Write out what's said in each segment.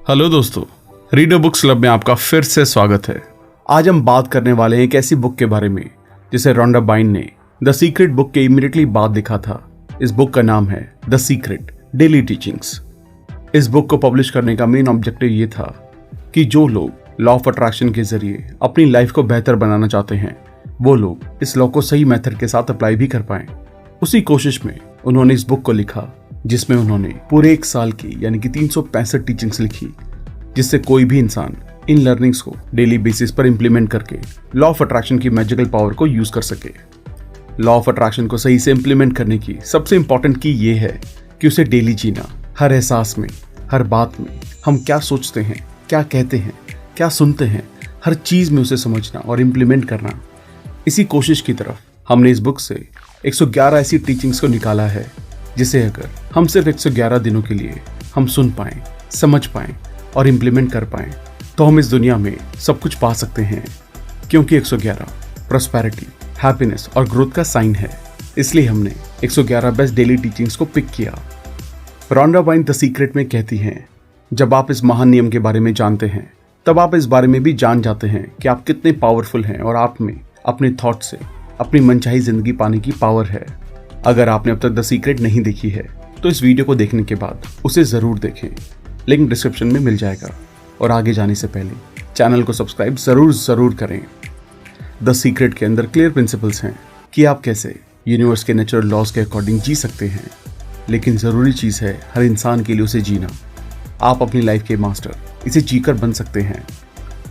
Hello दोस्तों, reader books club में आपका फिर से स्वागत है। आज हम बात करने वाले हैं एक ऐसी बुक के बारे में जिसे रॉन्डा बाइन ने द सीक्रेट बुक के इमीडिएटली बाद लिखा था। इस बुक का नाम है द सीक्रेट डेली टीचिंग्स। इस बुक को पब्लिश करने का मेन ऑब्जेक्टिव ये था कि जो लोग लॉ ऑफ अट्रैक्शन के जरिए अपनी लाइफ को बेहतर बनाना चाहते हैं वो लोग इस लॉ को सही मेथड के साथ अप्लाई भी कर पाएं। उसी कोशिश में उन्होंने इस बुक को लिखा जिसमें उन्होंने पूरे एक साल की यानी कि 365 टीचिंग्स लिखी, जिससे कोई भी इंसान इन लर्निंग्स को डेली बेसिस पर इंप्लीमेंट करके लॉ ऑफ अट्रैक्शन की मैजिकल पावर को यूज कर सके। लॉ ऑफ अट्रैक्शन को सही से इंप्लीमेंट करने की सबसे इंपॉर्टेंट की ये है कि उसे डेली जीना, हर एहसास में, हर बात में, हम क्या सोचते हैं, क्या कहते हैं, क्या सुनते हैं, हर चीज में उसे समझना और इम्प्लीमेंट करना। इसी कोशिश की तरफ हमने इस बुक से 111 ऐसी टीचिंग्स को निकाला है जिसे अगर हम सिर्फ 111 दिनों के लिए हम सुन पाएं, समझ पाएं और इम्प्लीमेंट कर पाएं तो हम इस दुनिया में सब कुछ पा सकते हैं, क्योंकि 111 प्रॉस्पेरिटी, हैप्पीनेस और ग्रोथ का साइन है। इसलिए हमने 111 बेस्ट डेली टीचिंग्स को पिक किया। रॉन्डा बाइन द सीक्रेट में कहती हैं, जब आप इस महान नियम के बारे में जानते हैं तब आप इस बारे में भी जान जाते हैं कि आप कितने पावरफुल हैं और आप में अपने थॉट से अपनी मनचाही जिंदगी पाने की पावर है। अगर आपने अब तक द सीक्रेट नहीं देखी है तो इस वीडियो को देखने के बाद उसे जरूर देखें, लिंक डिस्क्रिप्शन में मिल जाएगा। और आगे जाने से पहले चैनल को सब्सक्राइब जरूर करें। द सीक्रेट के अंदर क्लियर प्रिंसिपल्स हैं कि आप कैसे यूनिवर्स के नेचुरल लॉज के अकॉर्डिंग जी सकते हैं, लेकिन जरूरी चीज है हर इंसान के लिए उसे जीना। आप अपनी लाइफ के मास्टर इसे जीकर बन सकते हैं।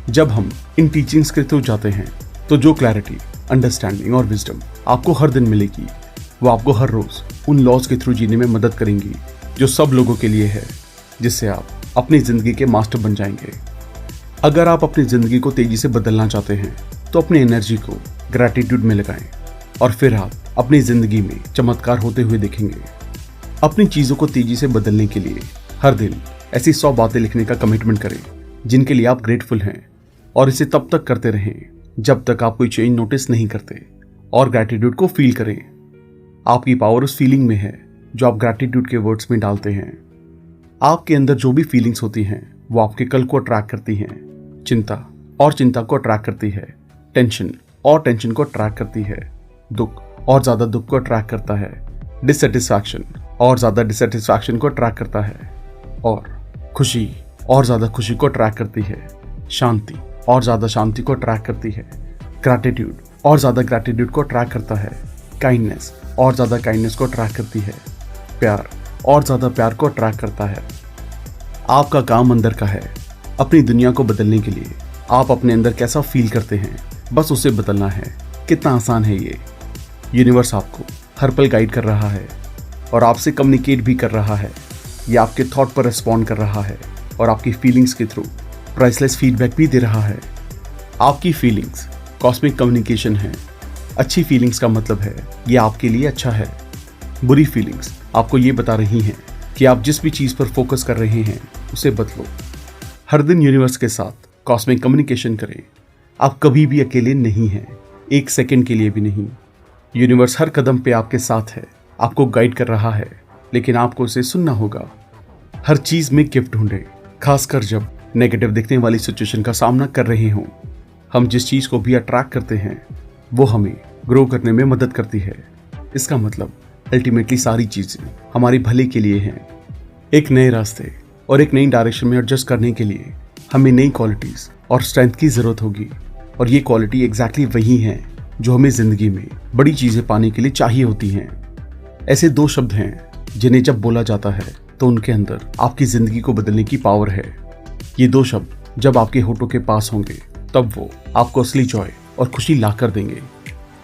जब हम इन टीचिंग्स के थ्रू जाते हैं तो जो क्लैरिटी, अंडरस्टैंडिंग और विजडम आपको हर दिन मिलेगी वो आपको हर रोज उन लॉज के थ्रू जीने में मदद करेंगी जो सब लोगों के लिए है, जिससे आप अपनी जिंदगी के मास्टर बन जाएंगे। अगर आप अपनी जिंदगी को तेजी से बदलना चाहते हैं तो अपनी एनर्जी को ग्रैटिट्यूड में लगाएं और फिर आप अपनी जिंदगी में चमत्कार होते हुए देखेंगे। अपनी चीजों को तेजी से बदलने के लिए हर दिन ऐसी 100 बातें लिखने का कमिटमेंट करें जिनके लिए आप ग्रेटफुल हैं, और इसे तब तक करते रहें जब तक आप कोई चेंज नोटिस नहीं करते। और ग्रैटिट्यूड को फील करें। आपकी पावर उस फीलिंग में है जो आप ग्रैटिट्यूड के वर्ड्स में डालते हैं। आपके अंदर जो भी फीलिंग्स होती हैं वो आपके कल को अट्रैक्ट करती हैं। चिंता और चिंता को अट्रैक्ट करती है। टेंशन और टेंशन को अट्रैक्ट करती है। दुख और ज्यादा दुख को अट्रैक्ट करता है। डिससेटिस्फैक्शन और ज्यादा डिससेटिस्फैक्शन को अट्रैक्ट करता है। और खुशी और ज्यादा खुशी को अट्रैक्ट करती है। शांति और ज्यादा शांति को अट्रैक्ट करती है। ग्रैटिट्यूड और ज्यादा ग्रैटिट्यूड को अट्रैक्ट करता है। काइंडनेस और ज्यादा काइंडनेस को अट्रैक्ट करती है। प्यार और ज्यादा प्यार को अट्रैक्ट करता है। आपका काम अंदर का है। अपनी दुनिया को बदलने के लिए आप अपने अंदर कैसा फील करते हैं बस उसे बदलना है। कितना आसान है ये। यूनिवर्स आपको हर पल गाइड कर रहा है और आपसे कम्युनिकेट भी कर रहा है। ये आपके थॉट पर रिस्पॉन्ड कर रहा है और आपकी फीलिंग्स के थ्रू प्राइसलेस फीडबैक भी दे रहा है। आपकी फीलिंग्स कॉस्मिक कम्युनिकेशन है। अच्छी फीलिंग्स का मतलब है ये आपके लिए अच्छा है। बुरी फीलिंग्स आपको ये बता रही हैं कि आप जिस भी चीज पर फोकस कर रहे हैं उसे बदलो। हर दिन यूनिवर्स के साथ कॉस्मिक कम्युनिकेशन करें। आप कभी भी अकेले नहीं हैं, एक सेकंड के लिए भी नहीं। यूनिवर्स हर कदम पे आपके साथ है, आपको गाइड कर रहा है, लेकिन आपको उसे सुनना होगा। हर चीज में गिफ्ट ढूंढे, खासकर जब नेगेटिव दिखने वाली सिचुएशन का सामना कर रहे हों। हम जिस चीज को भी अट्रैक्ट करते हैं वो हमें ग्रो करने में मदद करती है। इसका मतलब अल्टीमेटली सारी चीजें हमारे भले के लिए हैं। एक नए रास्ते और एक नई डायरेक्शन में एडजस्ट करने के लिए हमें नई क्वालिटीज और स्ट्रेंथ की जरूरत होगी, और ये क्वालिटी एग्जैक्टली वही है जो हमें जिंदगी में बड़ी चीजें पाने के लिए चाहिए होती हैं। ऐसे 2 शब्द हैं जिन्हें जब बोला जाता है तो उनके अंदर आपकी जिंदगी को बदलने की पावर है। ये 2 शब्द जब आपके होठों के पास होंगे तब वो आपको असली जॉय और खुशी ला कर देंगे।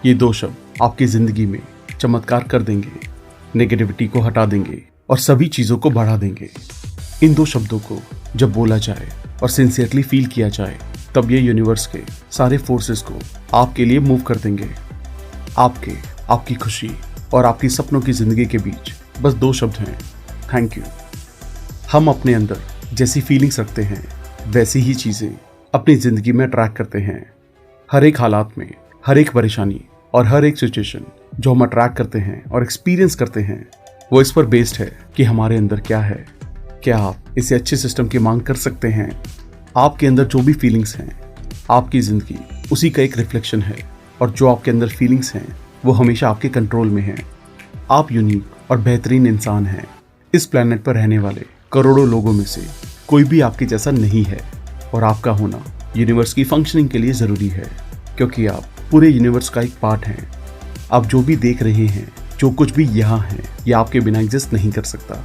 ये 2 शब्द आपकी जिंदगी में चमत्कार कर देंगे, नेगेटिविटी को हटा देंगे और सभी चीजों को बढ़ा देंगे। इन 2 शब्दों को जब बोला जाए और सिंसियरली फील किया जाए तब ये यूनिवर्स के सारे फोर्सेस को आपके लिए मूव कर देंगे। आपकी खुशी और आपकी सपनों की जिंदगी के बीच बस 2 शब्द हैं, थैंक यू। हम अपने अंदर जैसी फीलिंग्स रखते हैं वैसी ही चीजें अपनी जिंदगी में अट्रैक्ट करते हैं। हर एक हालात में, हर एक परेशानी और हर एक सिचुएशन जो हम अट्रैक्ट करते हैं और एक्सपीरियंस करते हैं वो इस पर बेस्ड है कि हमारे अंदर क्या है। क्या आप इसे अच्छे सिस्टम की मांग कर सकते हैं? आपके अंदर जो भी फीलिंग्स हैं, आपकी जिंदगी उसी का एक रिफ्लेक्शन है, और जो आपके अंदर फीलिंग्स हैं वो हमेशा आपके कंट्रोल में हैं। आप यूनिक और बेहतरीन इंसान हैं। इस प्लेनेट पर रहने वाले करोड़ों लोगों में से कोई भी आपके जैसा नहीं है, और आपका होना यूनिवर्स की फंक्शनिंग के लिए ज़रूरी है, क्योंकि आप पूरे यूनिवर्स का एक पार्ट हैं। आप जो भी देख रहे हैं, जो कुछ भी यहाँ है, यह आपके बिना एग्जिस्ट नहीं कर सकता।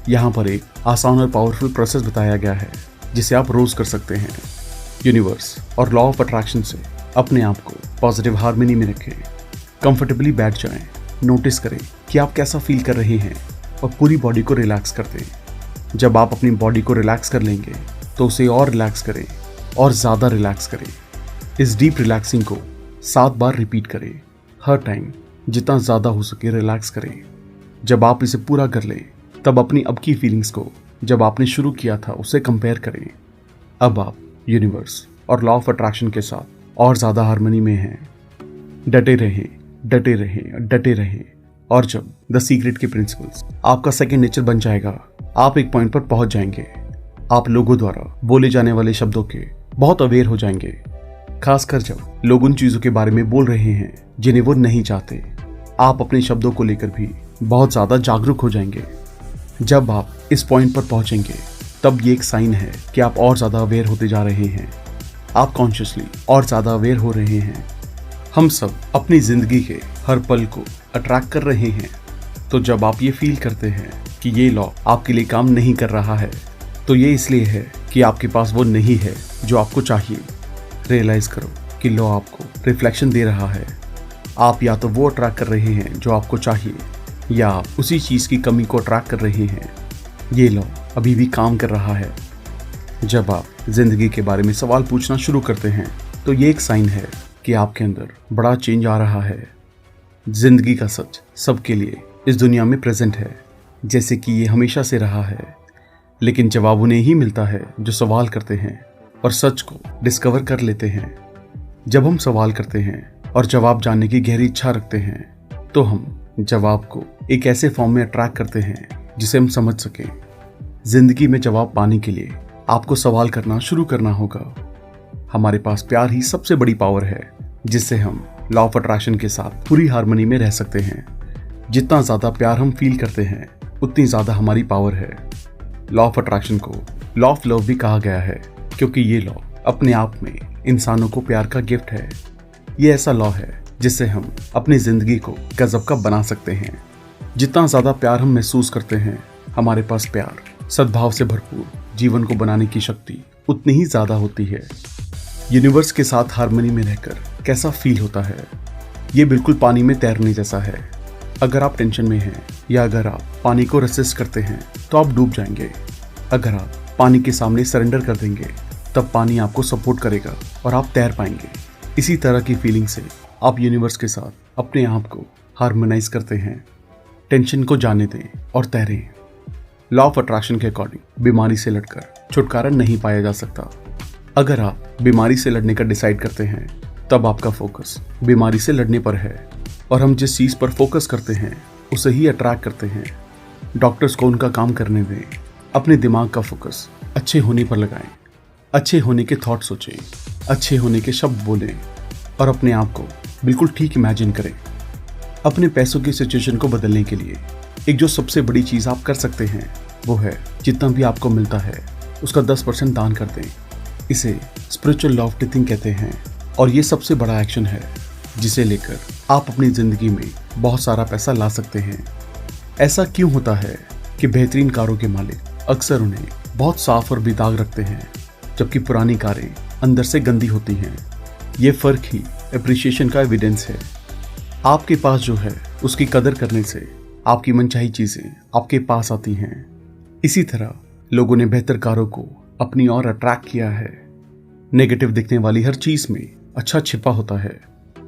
यहाँ पर एक आसान और पावरफुल प्रोसेस बताया गया है जिसे आप रोज कर सकते हैं। यूनिवर्स और लॉ ऑफ अट्रैक्शन से अपने आप को पॉजिटिव हार्मनी में रखें। कंफर्टेबली बैठ जाएं, नोटिस करें कि आप कैसा फील कर रहे हैं और पूरी बॉडी को रिलैक्स कर दें। जब आप अपनी बॉडी को रिलैक्स कर लेंगे तो उसे और रिलैक्स करें और ज़्यादा रिलैक्स करें। इस डीप रिलैक्सिंग को 7 बार रिपीट करें। हर टाइम जितना ज़्यादा हो सके रिलैक्स करें। जब आप इसे पूरा कर लें तब अपनी अब की फीलिंग्स को जब आपने शुरू किया था उससे कंपेयर करें। अब आप यूनिवर्स और लॉ ऑफ अट्रैक्शन के साथ और ज़्यादा हार्मनी में हैं। डटे रहें, डटे रहें, डटे रहें। और जब द सीक्रेट के प्रिंसिपल्स आपका सेकंड नेचर बन जाएगा, आप एक पॉइंट पर पहुंच जाएंगे। आप लोगों द्वारा बोले जाने वाले शब्दों के बहुत अवेयर हो जाएंगे, खासकर जब लोग उन चीज़ों के बारे में बोल रहे हैं जिन्हें वो नहीं चाहते। आप अपने शब्दों को लेकर भी बहुत ज़्यादा जागरूक हो जाएंगे। जब आप इस पॉइंट पर पहुंचेंगे तब ये एक साइन है कि आप और ज़्यादा अवेयर होते जा रहे हैं। आप कॉन्शियसली और ज़्यादा अवेयर हो रहे हैं। हम सब अपनी ज़िंदगी के हर पल को अट्रैक्ट कर रहे हैं। तो जब आप ये फील करते हैं कि ये लॉ आपके लिए काम नहीं कर रहा है, तो ये इसलिए है कि आपके पास वो नहीं है जो आपको चाहिए। रियलाइज करो कि लॉ आपको रिफ्लेक्शन दे रहा है। आप या तो वो अट्रैक्ट कर रहे हैं जो आपको चाहिए, या आप उसी चीज़ की कमी को अट्रैक्ट कर रहे हैं। ये लॉ अभी भी काम कर रहा है। जब आप जिंदगी के बारे में सवाल पूछना शुरू करते हैं तो ये एक साइन है कि आपके अंदर बड़ा चेंज आ रहा है। जिंदगी का सच सबके लिए इस दुनिया में प्रेजेंट है, जैसे कि ये हमेशा से रहा है। लेकिन जवाब उन्हें ही मिलता है जो सवाल करते हैं और सच को डिस्कवर कर लेते हैं। जब हम सवाल करते हैं और जवाब जानने की गहरी इच्छा रखते हैं, तो हम जवाब को एक ऐसे फॉर्म में अट्रैक्ट करते हैं जिसे हम समझ सकें। जिंदगी में जवाब पाने के लिए आपको सवाल करना शुरू करना होगा। हमारे पास प्यार ही सबसे बड़ी पावर है, जिससे हम लॉ ऑफ अट्रैक्शन के साथ पूरी हार्मनी में रह सकते हैं। जितना ज़्यादा प्यार हम फील करते हैं, उतनी ज़्यादा हमारी पावर है। लॉ ऑफ अट्रैक्शन को लॉ ऑफ लव भी कहा गया है, क्योंकि ये लॉ अपने आप में इंसानों को प्यार का गिफ्ट है। ये ऐसा लॉ है जिससे हम अपनी जिंदगी को गजब का बना सकते हैं। जितना ज़्यादा प्यार हम महसूस करते हैं, हमारे पास प्यार, सद्भाव से भरपूर जीवन को बनाने की शक्ति उतनी ही ज़्यादा होती है। यूनिवर्स के साथ हार्मनी में रहकर कैसा फील होता है? ये बिल्कुल पानी में तैरने जैसा है। अगर आप टेंशन में हैं या अगर आप पानी को रेसिस्ट करते हैं तो आप डूब जाएंगे। अगर आप पानी के सामने सरेंडर कर देंगे तब पानी आपको सपोर्ट करेगा और आप तैर पाएंगे। इसी तरह की फीलिंग से आप यूनिवर्स के साथ अपने आप को हार्मोनाइज करते हैं। टेंशन को जाने दें और तैरें। लॉ ऑफ अट्रैक्शन के अकॉर्डिंग बीमारी से लड़कर छुटकारा नहीं पाया जा सकता। अगर आप बीमारी से लड़ने का डिसाइड करते हैं तब आपका फोकस बीमारी से लड़ने पर है, और हम जिस चीज़ पर फोकस करते हैं उसे ही अट्रैक्ट करते हैं। डॉक्टर्स को उनका काम करने दें। अपने दिमाग का फोकस अच्छे होने पर लगाएं। अच्छे होने के थॉट सोचें, अच्छे होने के शब्द बोलें और अपने आप को बिल्कुल ठीक इमेजिन करें। अपने पैसों की सिचुएशन को बदलने के लिए एक जो सबसे बड़ी चीज़ आप कर सकते हैं वो है जितना भी आपको मिलता है उसका 10% दान कर दें। इसे स्पिरिचुअल लॉ ऑफ टिथिंग कहते हैं, और ये सबसे बड़ा एक्शन है जिसे लेकर आप अपनी ज़िंदगी में बहुत सारा पैसा ला सकते हैं। ऐसा क्यों होता है कि बेहतरीन कारों के मालिक अक्सर उन्हें बहुत साफ और बेदाग रखते हैं, जबकि पुरानी कारें अंदर से गंदी होती हैं? ये फ़र्क ही एप्रिशिएशन का एविडेंस है। आपके पास जो है उसकी कदर करने से आपकी मनचाही चीज़ें आपके पास आती हैं। इसी तरह लोगों ने बेहतर कारों को अपनी ओर अट्रैक्ट किया है। नेगेटिव दिखने वाली हर चीज़ में अच्छा छिपा होता है।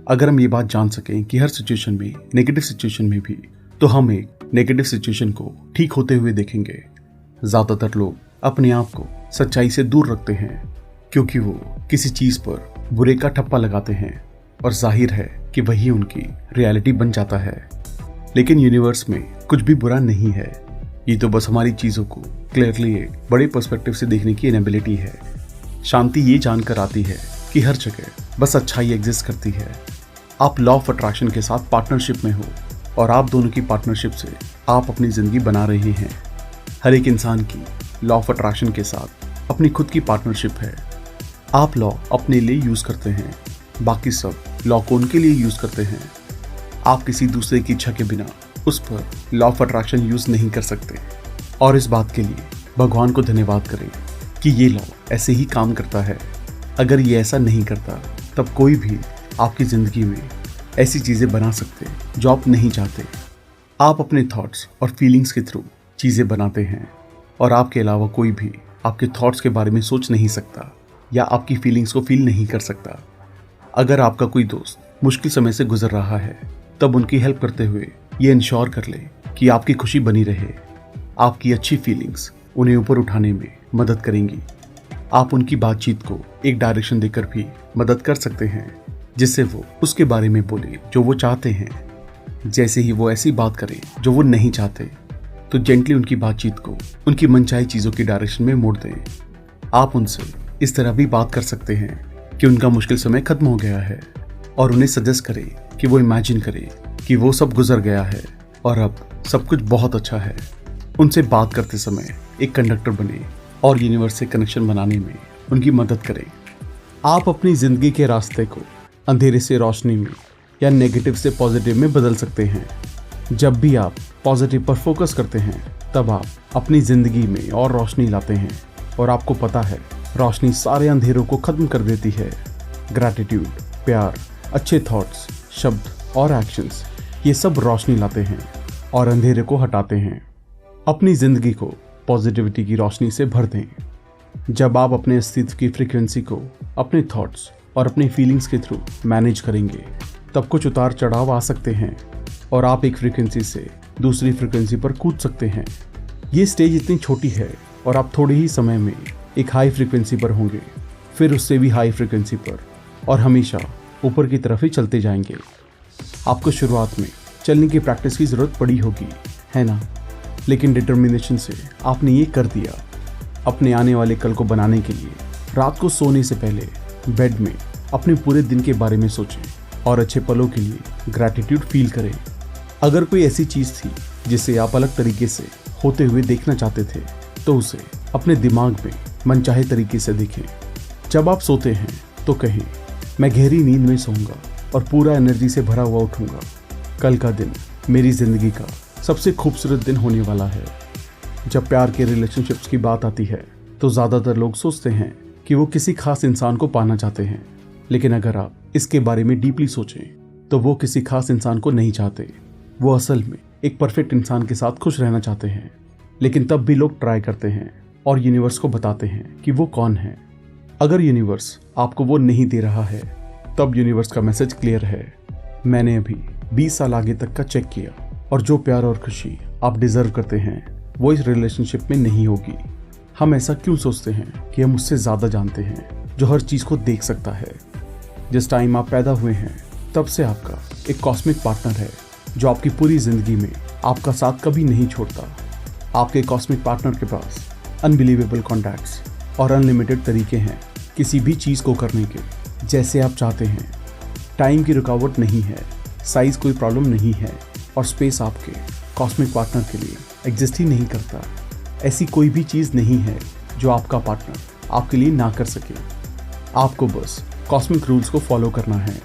अगर हम ये बात जान सकें कि हर सिचुएशन में, नेगेटिव सिचुएशन में भी, तो हम एक नेगेटिव सिचुएशन को ठीक होते हुए देखेंगे। ज़्यादातर लोग अपने आप को सच्चाई से दूर रखते हैं क्योंकि वो किसी चीज़ पर बुरे का ठप्पा लगाते हैं, और जाहिर है कि वही उनकी रियलिटी बन जाता है। लेकिन यूनिवर्स में कुछ भी बुरा नहीं है। ये तो बस हमारी चीज़ों को क्लियरली एक बड़े पर्सपेक्टिव से देखने की इनेबिलिटी है। शांति ये जानकर आती है कि हर जगह बस अच्छाई एग्जिस्ट करती है। आप लॉ ऑफ अट्रैक्शन के साथ पार्टनरशिप में हो और आप दोनों की पार्टनरशिप से आप अपनी जिंदगी बना रहे हैं। हर एक इंसान की लॉ ऑफ अट्रैक्शन के साथ अपनी खुद की पार्टनरशिप है। आप लॉ अपने लिए यूज करते हैं, बाकी सब लॉ को उनके लिए यूज करते हैं। आप किसी दूसरे की इच्छा के बिना उस पर लॉ ऑफ अट्रैक्शन यूज नहीं कर सकते। और इस बात के लिए भगवान को धन्यवाद करें कि ये लॉ ऐसे ही काम करता है। अगर ये ऐसा नहीं करता तब कोई भी आपकी ज़िंदगी में ऐसी चीज़ें बना सकते जो आप नहीं चाहते। आप अपने थॉट्स और फीलिंग्स के थ्रू चीज़ें बनाते हैं और आपके अलावा कोई भी आपके थॉट्स के बारे में सोच नहीं सकता या आपकी फीलिंग्स को फील नहीं कर सकता। अगर आपका कोई दोस्त मुश्किल समय से गुजर रहा है तब उनकी हेल्प करते हुए ये इंश्योर कर ले कि आपकी खुशी बनी रहे। आपकी अच्छी फीलिंग्स उन्हें ऊपर उठाने में मदद करेंगी। आप उनकी बातचीत को एक डायरेक्शन देकर भी मदद कर सकते हैं जिससे वो उसके बारे में बोले जो वो चाहते हैं। जैसे ही वो ऐसी बात करें जो वो नहीं चाहते तो जेंटली उनकी बातचीत को उनकी मनचाही चीज़ों की डायरेक्शन में मोड़ दें। आप उनसे इस तरह भी बात कर सकते हैं कि उनका मुश्किल समय खत्म हो गया है और उन्हें सजेस्ट करें कि वो इमेजिन करें कि वो सब गुजर गया है और अब सब कुछ बहुत अच्छा है। उनसे बात करते समय एक कंडक्टर बने और यूनिवर्स से कनेक्शन बनाने में उनकी मदद करें। आप अपनी ज़िंदगी के रास्ते को अंधेरे से रोशनी में या नेगेटिव से पॉजिटिव में बदल सकते हैं। जब भी आप पॉजिटिव पर फोकस करते हैं तब आप अपनी ज़िंदगी में और रोशनी लाते हैं और आपको पता है रोशनी सारे अंधेरों को ख़त्म कर देती है। ग्रैटिट्यूड, प्यार, अच्छे थॉट्स, शब्द और एक्शंस ये सब रोशनी लाते हैं और अंधेरे को हटाते हैं। अपनी ज़िंदगी को पॉजिटिविटी की रोशनी से भर दें। जब आप अपने अस्तित्व की फ्रीक्वेंसी को अपने थॉट्स और अपनी फीलिंग्स के थ्रू मैनेज करेंगे तब कुछ उतार चढ़ाव आ सकते हैं और आप एक फ्रीक्वेंसी से दूसरी फ्रीक्वेंसी पर कूद सकते हैं। ये स्टेज इतनी छोटी है और आप थोड़े ही समय में एक हाई फ्रीक्वेंसी पर होंगे, फिर उससे भी हाई फ्रीक्वेंसी पर और हमेशा ऊपर की तरफ ही चलते जाएंगे। आपको शुरुआत में चलने की प्रैक्टिस की ज़रूरत पड़ी होगी, है ना? लेकिन डिटर्मिनेशन से आपने ये कर दिया। अपने आने वाले कल को बनाने के लिए रात को सोने से पहले बेड में अपने पूरे दिन के बारे में सोचें और अच्छे पलों के लिए ग्रैटिट्यूड फील करें। अगर कोई ऐसी चीज़ थी जिसे आप अलग तरीके से होते हुए देखना चाहते थे तो उसे अपने दिमाग में मनचाहे तरीके से देखें। जब आप सोते हैं तो कहें, मैं गहरी नींद में सोऊंगा और पूरा एनर्जी से भरा हुआ उठूंगा। कल का दिन मेरी ज़िंदगी का सबसे खूबसूरत दिन होने वाला है। जब प्यार के रिलेशनशिप्स की बात आती है तो ज़्यादातर लोग सोचते हैं कि वो किसी खास इंसान को पाना चाहते हैं, लेकिन अगर आप इसके बारे में डीपली सोचें तो वो किसी खास इंसान को नहीं चाहते। वो असल में एक परफेक्ट इंसान के साथ खुश रहना चाहते हैं, लेकिन तब भी लोग ट्राई करते हैं और यूनिवर्स को बताते हैं कि वो कौन है। अगर यूनिवर्स आपको वो नहीं दे रहा है तब यूनिवर्स का मैसेज क्लियर है। मैंने अभी 20 साल आगे तक का चेक किया और जो प्यार और खुशी आप डिजर्व करते हैं वो इस रिलेशनशिप में नहीं होगी। हम ऐसा क्यों सोचते हैं कि हम उससे ज़्यादा जानते हैं जो हर चीज़ को देख सकता है। जिस टाइम आप पैदा हुए हैं तब से आपका एक कॉस्मिक पार्टनर है जो आपकी पूरी ज़िंदगी में आपका साथ कभी नहीं छोड़ता। आपके कॉस्मिक पार्टनर के पास अनबिलीवेबल कॉन्टैक्ट्स और अनलिमिटेड तरीके हैं किसी भी चीज़ को करने के, जैसे आप चाहते हैं। टाइम की रुकावट नहीं है, साइज़ कोई प्रॉब्लम नहीं है और स्पेस आपके कॉस्मिक पार्टनर के लिए एग्जिस्ट ही नहीं करता। ऐसी कोई भी चीज़ नहीं है जो आपका पार्टनर आपके लिए ना कर सके। आपको बस कॉस्मिक रूल्स को फॉलो करना है।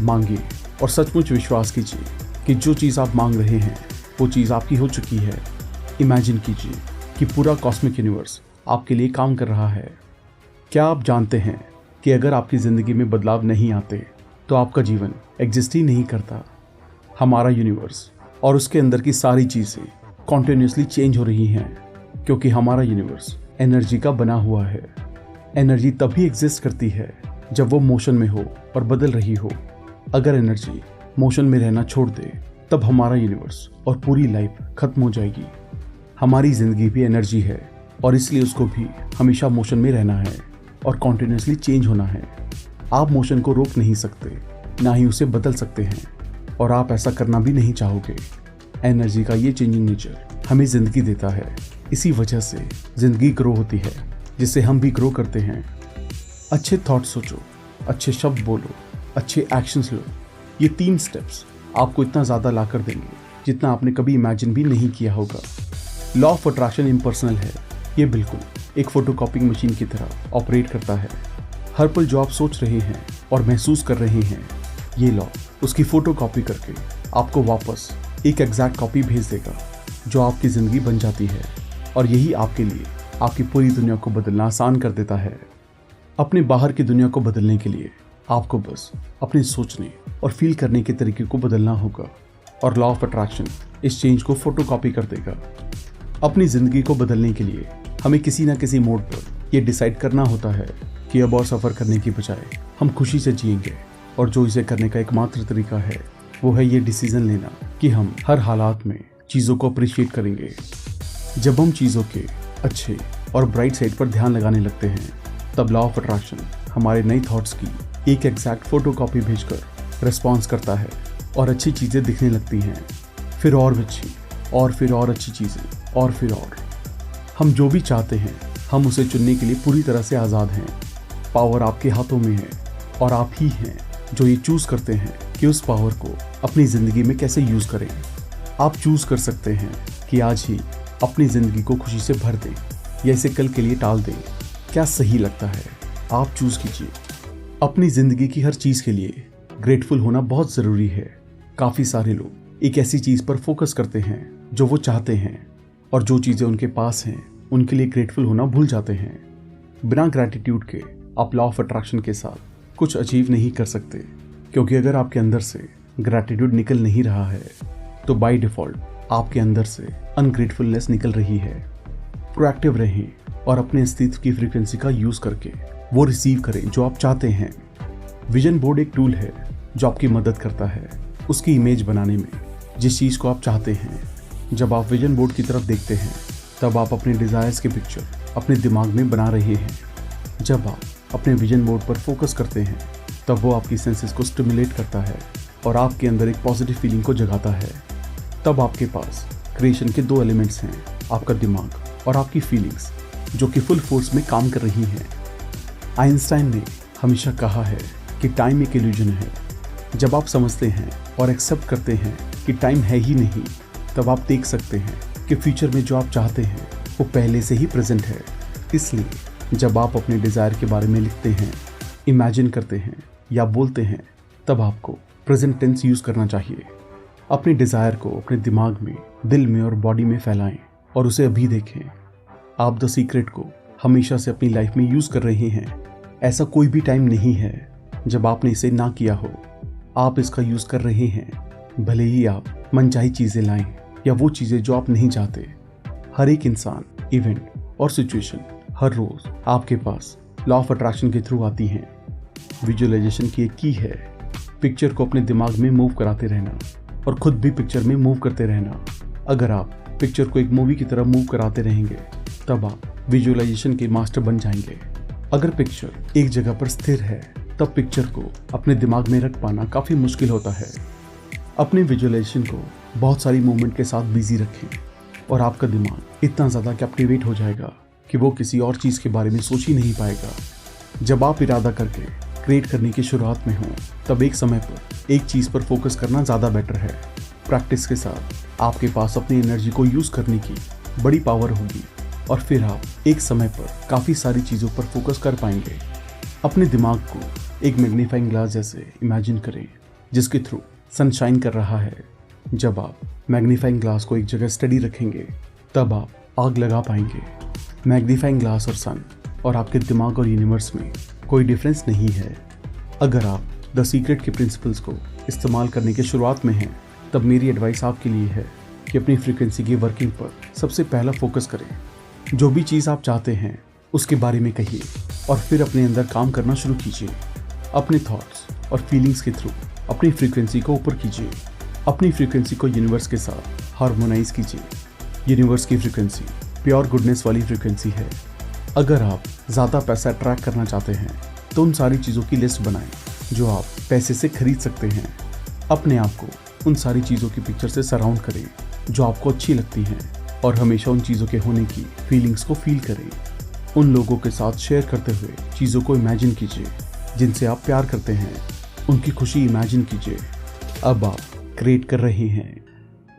मांगिए और सचमुच विश्वास कीजिए कि जो चीज़ आप मांग रहे हैं वो चीज़ आपकी हो चुकी है। इमेजिन कीजिए कि पूरा कॉस्मिक यूनिवर्स आपके लिए काम कर रहा है। क्या आप जानते हैं कि अगर आपकी ज़िंदगी में बदलाव नहीं आते तो आपका जीवन एग्जिस्ट ही नहीं करता। हमारा यूनिवर्स और उसके अंदर की सारी चीज़ें कॉन्टिन्यूसली चेंज हो रही हैं क्योंकि हमारा यूनिवर्स एनर्जी का बना हुआ है। एनर्जी तभी एग्जिस्ट करती है जब वो मोशन में हो और बदल रही हो। अगर एनर्जी मोशन में रहना छोड़ दे तब हमारा यूनिवर्स और पूरी लाइफ खत्म हो जाएगी। हमारी ज़िंदगी भी एनर्जी है और इसलिए उसको भी हमेशा मोशन में रहना है और कॉन्टिन्यूसली चेंज होना है। आप मोशन को रोक नहीं सकते, ना ही उसे बदल सकते हैं और आप ऐसा करना भी नहीं चाहोगे। एनर्जी का ये चेंजिंग नेचर हमें ज़िंदगी देता है इसी वजह से जिंदगी ग्रो होती है, जिससे हम भी ग्रो करते हैं। अच्छे थॉट सोचो, अच्छे शब्द बोलो, अच्छे एक्शंस लो। ये 3 स्टेप्स आपको इतना ज़्यादा ला कर देंगे जितना आपने कभी इमेजिन भी नहीं किया होगा। लॉ ऑफ अट्रैक्शन इम्पर्सनल है। ये बिल्कुल एक फोटोकॉपिंग मशीन की तरह ऑपरेट करता है। हर पल जो आप सोच रहे हैं और महसूस कर रहे हैं, ये लॉ उसकी फोटोकॉपी करके आपको वापस एक एग्जैक्ट कॉपी भेज देगा, जो आपकी ज़िंदगी बन जाती है। और यही आपके लिए आपकी पूरी दुनिया को बदलना आसान कर देता है। अपने बाहर की दुनिया को बदलने के लिए आपको बस अपने सोचने और फील करने के तरीके को बदलना होगा, और लॉ ऑफ अट्रैक्शन इस चेंज को फोटोकॉपी कर देगा। अपनी ज़िंदगी को बदलने के लिए हमें किसी न किसी मोड पर यह डिसाइड करना होता है कि अब और सफ़र करने की बजाय हम खुशी से जिएंगे। और जो इसे करने का एकमात्र तरीका है वो है ये डिसीजन लेना कि हम हर हालात में चीज़ों को अप्रिशिएट करेंगे। जब हम चीज़ों के अच्छे और ब्राइट साइड पर ध्यान लगाने लगते हैं, तब लॉ ऑफ अट्रैक्शन हमारे नए थॉट्स की एक एग्जैक्ट फोटोकॉपी भेजकर रिस्पॉन्स करता है और अच्छी चीज़ें दिखने लगती हैं, फिर और भी अच्छी, और फिर और अच्छी चीज़ें, और फिर और। हम जो भी चाहते हैं हम उसे चुनने के लिए पूरी तरह से आज़ाद हैं। पावर आपके हाथों में है और आप ही हैं जो ये चूज़ करते हैं कि उस पावर को अपनी ज़िंदगी में कैसे यूज़ करें। आप चूज़ कर सकते हैं कि आज ही अपनी ज़िंदगी को खुशी से भर दें या इसे कल के लिए टाल दें। क्या सही लगता है, आप चूज़ कीजिए। अपनी ज़िंदगी की हर चीज़ के लिए ग्रेटफुल होना बहुत ज़रूरी है। काफ़ी सारे लोग एक ऐसी चीज़ पर फोकस करते हैं जो वो चाहते हैं, और जो चीज़ें उनके पास हैं उनके लिए ग्रेटफुल होना भूल जाते हैं। बिना ग्रैटिट्यूड के आप लॉ ऑफ अट्रैक्शन के साथ कुछ अचीव नहीं कर सकते, क्योंकि अगर आपके अंदर से ग्रैटिट्यूड निकल नहीं रहा है तो बाय डिफ़ॉल्ट आपके अंदर से अनग्रेटफुलनेस निकल रही है। प्रोएक्टिव रहें और अपने अस्तित्व की फ्रीक्वेंसी का यूज़ करके वो रिसीव करें जो आप चाहते हैं। विजन बोर्ड एक टूल है जो आपकी मदद करता है उसकी इमेज बनाने में, जिस चीज़ को आप चाहते हैं। जब आप विजन बोर्ड की तरफ देखते हैं तब आप अपने डिज़ायर्स के पिक्चर अपने दिमाग में बना रहे हैं। जब आप अपने विजन बोर्ड पर फोकस करते हैं तब वो आपकी सेंसेस को स्टिमुलेट करता है और आपके अंदर एक पॉजिटिव फीलिंग को जगाता है। तब आपके पास क्रिएशन के 2 एलिमेंट्स हैं, आपका दिमाग और आपकी फीलिंग्स, जो कि फुल फोर्स में काम कर रही हैं। आइंस्टाइन ने हमेशा कहा है कि टाइम एक इल्यूजन है। जब आप समझते हैं और एक्सेप्ट करते हैं कि टाइम है ही नहीं, तब आप देख सकते हैं कि फ्यूचर में जो आप चाहते हैं वो पहले से ही प्रेजेंट है। इसलिए जब आप अपने डिज़ायर के बारे में लिखते हैं, इमेजिन करते हैं या बोलते हैं, तब आपको प्रेजेंट टेंस यूज़ करना चाहिए। अपने डिज़ायर को अपने दिमाग में, दिल में और बॉडी में फैलाएं और उसे अभी देखें। आप द सीक्रेट को हमेशा से अपनी लाइफ में यूज़ कर रहे हैं। ऐसा कोई भी टाइम नहीं है जब आपने इसे ना किया हो। आप इसका यूज़ कर रहे हैं, भले ही आप मनचाही चीज़ें लाएं या वो चीज़ें जो आप नहीं चाहते। हर एक इंसान, इवेंट और सिचुएशन हर रोज़ आपके पास लॉ ऑफ अट्रैक्शन के थ्रू आती हैं। विजुअलाइजेशन की एक की है पिक्चर को अपने दिमाग में मूव कराते रहना और खुद भी पिक्चर में मूव करते रहना। अगर आप पिक्चर को एक मूवी की तरह मूव कराते रहेंगे तब आप विजुअलाइजेशन के मास्टर बन जाएंगे। अगर पिक्चर एक जगह पर स्थिर है तब पिक्चर को अपने दिमाग में रख पाना काफ़ी मुश्किल होता है। अपने विजुअलाइजेशन को बहुत सारी मूवमेंट के साथ बिजी रखें और आपका दिमाग इतना ज़्यादा कैप्टिवेट हो जाएगा कि वो किसी और चीज़ के बारे में सोच ही नहीं पाएगा। जब आप इरादा करके क्रिएट करने की शुरुआत में हों तब एक समय पर एक चीज़ पर फोकस करना ज़्यादा बेटर है। प्रैक्टिस के साथ आपके पास अपनी एनर्जी को यूज़ करने की बड़ी पावर होगी और फिर आप एक समय पर काफ़ी सारी चीज़ों पर फोकस कर पाएंगे। अपने दिमाग को एक मैग्नीफाइंग ग्लास जैसे इमेजिन करें जिसके थ्रू सनशाइन कर रहा है। जब आप मैग्नीफाइंग ग्लास को एक जगह स्टडी रखेंगे तब आप आग लगा पाएंगे। मैग्नीफाइंग ग्लास और सन और आपके दिमाग और यूनिवर्स में कोई डिफरेंस नहीं है। अगर आप द सीक्रेट के प्रिंसिपल्स को इस्तेमाल करने की शुरुआत में हैं तब मेरी एडवाइस आपके लिए है कि अपनी फ्रीक्वेंसी की वर्किंग पर सबसे पहला फोकस करें। जो भी चीज़ आप चाहते हैं उसके बारे में कहिए और फिर अपने अंदर काम करना शुरू कीजिए। अपने थॉट्स और फीलिंग्स के थ्रू अपनी फ्रीक्वेंसी को ऊपर कीजिए। अपनी फ्रीक्वेंसी को यूनिवर्स के साथ हार्मोनाइज कीजिए। यूनिवर्स की फ्रीक्वेंसी प्योर गुडनेस वाली फ्रीक्वेंसी है। अगर आप ज़्यादा पैसा अट्रैक्ट करना चाहते हैं तो उन सारी चीज़ों की लिस्ट बनाएं जो आप पैसे से खरीद सकते हैं। अपने आप को उन सारी चीज़ों की पिक्चर से सराउंड करें जो आपको अच्छी लगती हैं। और हमेशा उन चीज़ों के होने की फीलिंग्स को फील करें। उन लोगों के साथ शेयर करते हुए चीज़ों को इमेजिन कीजिए जिनसे आप प्यार करते हैं। उनकी खुशी इमेजिन कीजिए। अब आप क्रिएट कर रहे हैं।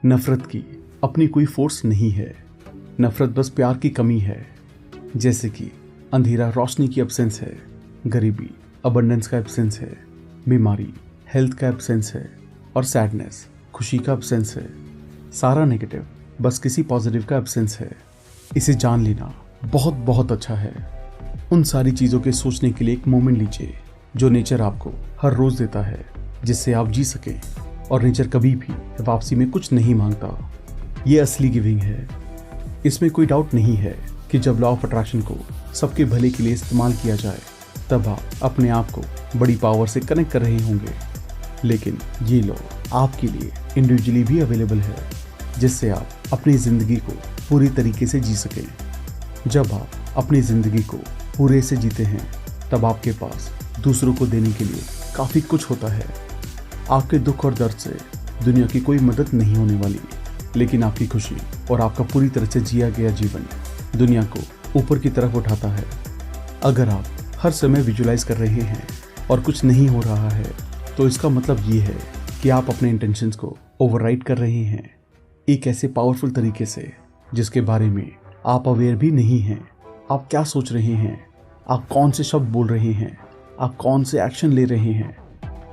नफरत की अपनी कोई फोर्स नहीं है। नफरत बस प्यार की कमी है। जैसे कि अंधेरा रोशनी की एब्सेंस है, गरीबी अबंडेंस का एब्सेंस है, बीमारी हेल्थ का एब्सेंस है और सैडनेस खुशी का एब्सेंस है। सारा नेगेटिव बस किसी पॉजिटिव का एब्सेंस है। इसे जान लेना बहुत बहुत अच्छा है। उन सारी चीज़ों के सोचने के लिए एक मोमेंट लीजिए जो नेचर आपको हर रोज़ देता है, जिससे आप जी सकें। और नेचर कभी भी वापसी में कुछ नहीं मांगता। ये असली गिविंग है। इसमें कोई डाउट नहीं है कि जब लॉ ऑफ अट्रैक्शन को सबके भले के लिए इस्तेमाल किया जाए तब आप अपने आप को बड़ी पावर से कनेक्ट कर रहे होंगे। लेकिन ये लॉ आपके लिए इंडिविजुअली भी अवेलेबल है, जिससे आप अपनी ज़िंदगी को पूरी तरीके से जी सकें। जब आप अपनी ज़िंदगी को पूरे से जीते हैं तब आपके पास दूसरों को देने के लिए काफ़ी कुछ होता है। आपके दुख और दर्द से दुनिया की कोई मदद नहीं होने वाली, लेकिन आपकी खुशी और आपका पूरी तरह से जिया गया जीवन दुनिया को ऊपर की तरफ उठाता है। अगर आप हर समय विजुलाइज कर रहे हैं और कुछ नहीं हो रहा है तो इसका मतलब ये है कि आप अपने इंटेंशंस को ओवरराइड कर रहे हैं एक ऐसे पावरफुल तरीके से जिसके बारे में आप अवेयर भी नहीं हैं। आप क्या सोच रहे हैं, आप कौन से शब्द बोल रहे हैं, आप कौन से एक्शन ले रहे हैं।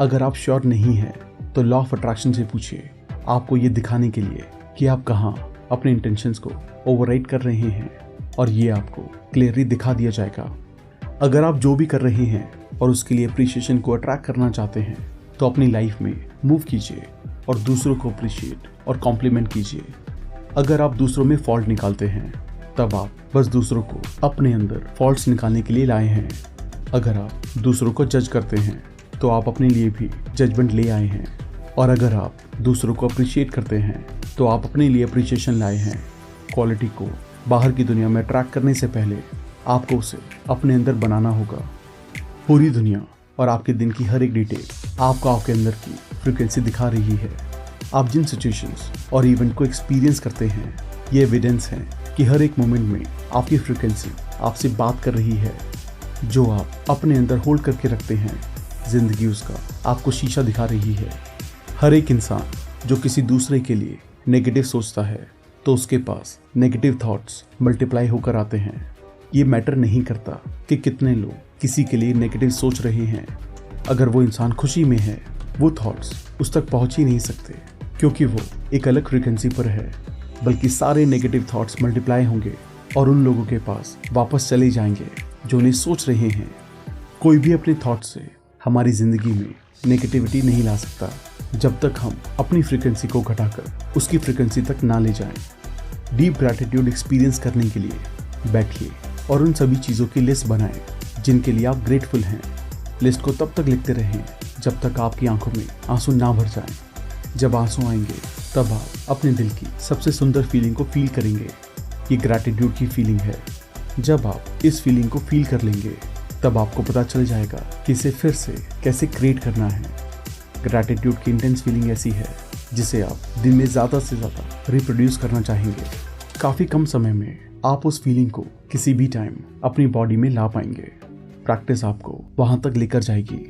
अगर आप श्योर नहीं हैं तो लॉ ऑफ अट्रैक्शन से पूछिए, आपको ये दिखाने के लिए कि आप कहाँ अपने इंटेंशंस को ओवरराइड कर रहे हैं, और ये आपको क्लियरली दिखा दिया जाएगा। अगर आप जो भी कर रहे हैं और उसके लिए अप्रिशिएशन को अट्रैक्ट करना चाहते हैं तो अपनी लाइफ में मूव कीजिए और दूसरों को अप्रिशिएट और कॉम्प्लीमेंट कीजिए। अगर आप दूसरों में फॉल्ट निकालते हैं तब आप बस दूसरों को अपने अंदर फॉल्ट्स निकालने के लिए लाए हैं। अगर आप दूसरों को जज करते हैं तो आप अपने लिए भी जजमेंट ले आए हैं। और अगर आप दूसरों को अप्रिशिएट करते हैं तो आप अपने लिए अप्रिशिएशन लाए हैं। क्वालिटी को बाहर की दुनिया में अट्रैक्ट करने से पहले आपको उसे अपने अंदर बनाना होगा। पूरी दुनिया और आपके दिन की हर एक डिटेल आपको आपके अंदर की फ्रीक्वेंसी दिखा रही है। आप जिन सिचुएशंस और इवेंट को एक्सपीरियंस करते हैं, ये एविडेंस है कि हर एक मोमेंट में आपकी फ्रीक्वेंसी आपसे बात कर रही है। जो आप अपने अंदर होल्ड करके रखते हैं, जिंदगी उसका आपको शीशा दिखा रही है। हर एक इंसान जो किसी दूसरे के लिए नेगेटिव सोचता है तो उसके पास नेगेटिव थॉट्स मल्टीप्लाई होकर आते हैं। ये मैटर नहीं करता कि कितने लोग किसी के लिए नेगेटिव सोच रहे हैं। अगर वो इंसान खुशी में है, वो थॉट्स उस तक पहुंच ही नहीं सकते, क्योंकि वो एक अलग फ्रीक्वेंसी पर है। बल्कि सारे नेगेटिव थॉट्स मल्टीप्लाई होंगे और उन लोगों के पास वापस चले जाएंगे जो उन्हें सोच रहे हैं। कोई भी अपने थॉट्स से हमारी ज़िंदगी में नेगेटिविटी नहीं ला सकता जब तक हम अपनी फ्रीक्वेंसी को घटाकर उसकी फ्रीक्वेंसी तक ना ले जाएं। डीप ग्रैटिट्यूड एक्सपीरियंस करने के लिए बैठिए और उन सभी चीज़ों की लिस्ट बनाएं जिनके लिए आप ग्रेटफुल हैं। लिस्ट को तब तक लिखते रहें जब तक आपकी आंखों में आंसू ना भर जाएं। जब आंसू आएंगे तब आप अपने दिल की सबसे सुंदर फीलिंग को फील करेंगे। ये ग्रैटिट्यूड की फीलिंग है। जब आप इस फीलिंग को फील कर लेंगे तब आपको पता चल जाएगा कि इसे फिर से कैसे क्रिएट करना है। ग्रैटिट्यूड की इंटेंस फीलिंग ऐसी है जिसे आप दिन में ज़्यादा से ज़्यादा रिप्रोड्यूस करना चाहेंगे। काफ़ी कम समय में आप उस फीलिंग को किसी भी टाइम अपनी बॉडी में ला पाएंगे। प्रैक्टिस आपको वहाँ तक लेकर जाएगी।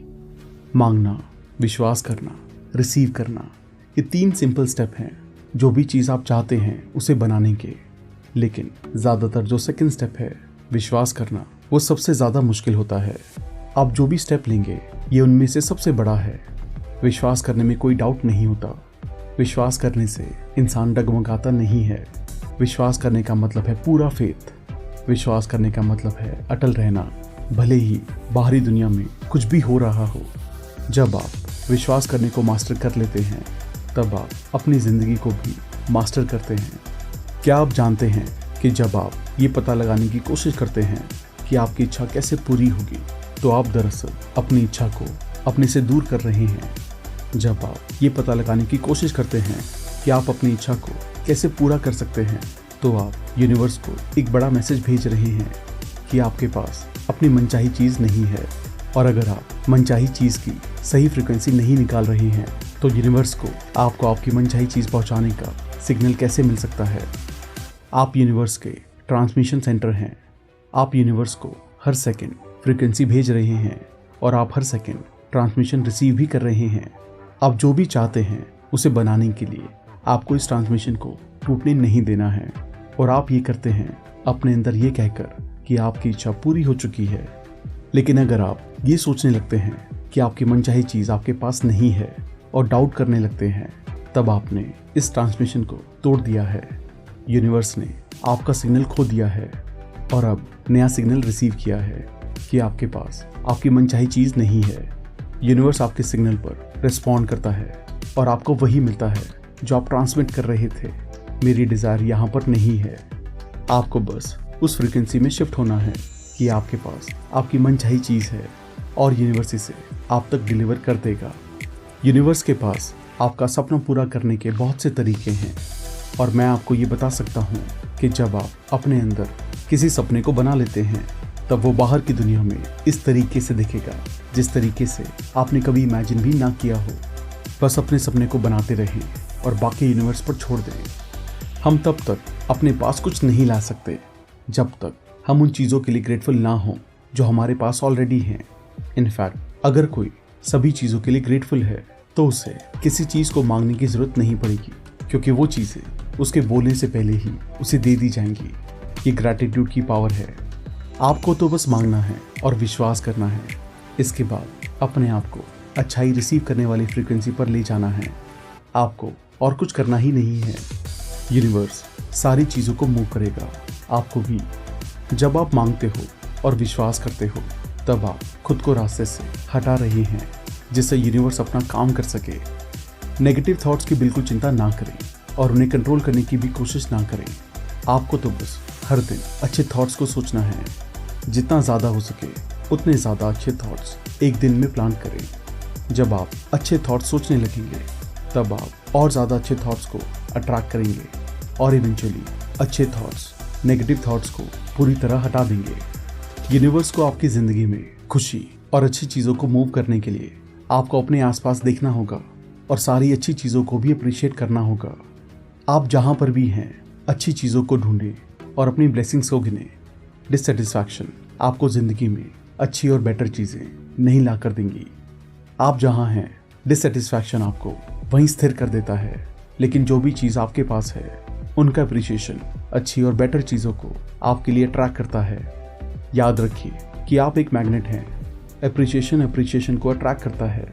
मांगना, विश्वास करना, रिसीव करना, ये 3 सिंपल स्टेप हैं जो भी चीज़ आप चाहते हैं उसे बनाने के। लेकिन ज़्यादातर जो सेकंड स्टेप है, विश्वास करना, वो सबसे ज़्यादा मुश्किल होता है। आप जो भी स्टेप लेंगे ये उनमें से सबसे बड़ा है। विश्वास करने में कोई डाउट नहीं होता। विश्वास करने से इंसान डगमगाता नहीं है। विश्वास करने का मतलब है पूरा फेथ। विश्वास करने का मतलब है अटल रहना, भले ही बाहरी दुनिया में कुछ भी हो रहा हो। जब आप विश्वास करने को मास्टर कर लेते हैं तब आप अपनी ज़िंदगी को भी मास्टर करते हैं। क्या आप जानते हैं कि जब आप ये पता लगाने की कोशिश करते हैं कि आपकी इच्छा कैसे पूरी होगी तो आप दरअसल अपनी इच्छा को अपने से दूर कर रहे हैं। जब आप ये पता लगाने की कोशिश करते हैं कि आप अपनी इच्छा को कैसे पूरा कर सकते हैं तो आप यूनिवर्स को एक बड़ा मैसेज भेज रहे हैं कि आपके पास अपनी मनचाही चीज़ नहीं है। और अगर आप मनचाही चीज़ की सही फ्रीक्वेंसी नहीं निकाल रहे हैं तो यूनिवर्स को आपको आपकी मनचाही चीज़ पहुंचाने का सिग्नल कैसे मिल सकता है। आप यूनिवर्स के ट्रांसमिशन सेंटर हैं। आप यूनिवर्स को हर सेकंड फ्रीक्वेंसी भेज रहे हैं और आप हर सेकंड ट्रांसमिशन रिसीव भी कर रहे हैं। आप जो भी चाहते हैं उसे बनाने के लिए आपको इस ट्रांसमिशन को टूटने नहीं देना है, और आप ये करते हैं अपने अंदर ये कहकर कि आपकी इच्छा पूरी हो चुकी है। लेकिन अगर आप ये सोचने लगते हैं कि आपकी मनचाही चीज़ आपके पास नहीं है और डाउट करने लगते हैं, तब आपने इस ट्रांसमिशन को तोड़ दिया है। यूनिवर्स ने आपका सिग्नल खो दिया है और अब नया सिग्नल रिसीव किया है कि आपके पास आपकी मनचाही चीज़ नहीं है। यूनिवर्स आपके सिग्नल पर रिस्पॉन्ड करता है और आपको वही मिलता है जो आप ट्रांसमिट कर रहे थे। मेरी डिज़ायर यहाँ पर नहीं है। आपको बस उस फ्रीक्वेंसी में शिफ्ट होना है कि आपके पास आपकी मनचाही चीज़ है और यूनिवर्स इसे आप तक डिलीवर कर देगा। यूनिवर्स के पास आपका सपना पूरा करने के बहुत से तरीके हैं, और मैं आपको ये बता सकता हूँ कि जब आप अपने अंदर किसी सपने को बना लेते हैं तब वो बाहर की दुनिया में इस तरीके से दिखेगा जिस तरीके से आपने कभी इमेजिन भी ना किया हो। बस अपने सपने को बनाते रहें और बाकी यूनिवर्स पर छोड़ दें। हम तब तक अपने पास कुछ नहीं ला सकते जब तक हम उन चीज़ों के लिए ग्रेटफुल ना हों जो हमारे पास ऑलरेडी हैं। इनफैक्ट अगर कोई सभी चीज़ों के लिए ग्रेटफुल है तो उसे किसी चीज़ को मांगने की ज़रूरत नहीं पड़ेगी, क्योंकि वो चीज़ें उसके बोलने से पहले ही उसे दे दी जाएंगी। ये ग्रैटिट्यूड की पावर है। आपको तो बस मांगना है और विश्वास करना है। इसके बाद अपने आप को अच्छाई रिसीव करने वाली फ्रीक्वेंसी पर ले जाना है। आपको और कुछ करना ही नहीं है। यूनिवर्स सारी चीज़ों को मूव करेगा, आपको भी। जब आप मांगते हो और विश्वास करते हो तब आप खुद को रास्ते से हटा रहे हैं जिससे यूनिवर्स अपना काम कर सके। नेगेटिव थॉट्स की बिल्कुल चिंता ना करें और उन्हें कंट्रोल करने की भी कोशिश ना करें। आपको तो बस हर दिन अच्छे थॉट्स को सोचना है। जितना ज़्यादा हो सके उतने ज़्यादा अच्छे थॉट्स एक दिन में प्लान करें। जब आप अच्छे थॉट्स सोचने लगेंगे तब आप और ज़्यादा अच्छे थॉट्स को अट्रैक्ट करेंगे और इवेंचुअली अच्छे थॉट्स नेगेटिव थॉट्स को पूरी तरह हटा देंगे। यूनिवर्स को आपकी ज़िंदगी में खुशी और अच्छी चीज़ों को मूव करने के लिए आपको अपने आसपास देखना होगा और सारी अच्छी चीज़ों को भी अप्रिशिएट करना होगा। आप जहाँ पर भी हैं अच्छी चीज़ों को ढूंढें और अपनी ब्लेसिंग्स को गिनें। डिससेटिस्फैक्शन आपको ज़िंदगी में अच्छी और बेटर चीज़ें नहीं ला कर देंगी। आप जहाँ हैं डिससेटिस्फैक्शन आपको वहीं स्थिर कर देता है, लेकिन जो भी चीज़ आपके पास है उनका अप्रिशिएशन अच्छी और बेटर चीज़ों को आपके लिए अट्रैक्ट करता है। याद रखिए कि आप एक मैग्नेट हैं। अप्रिशिएशन को अट्रैक्ट करता है।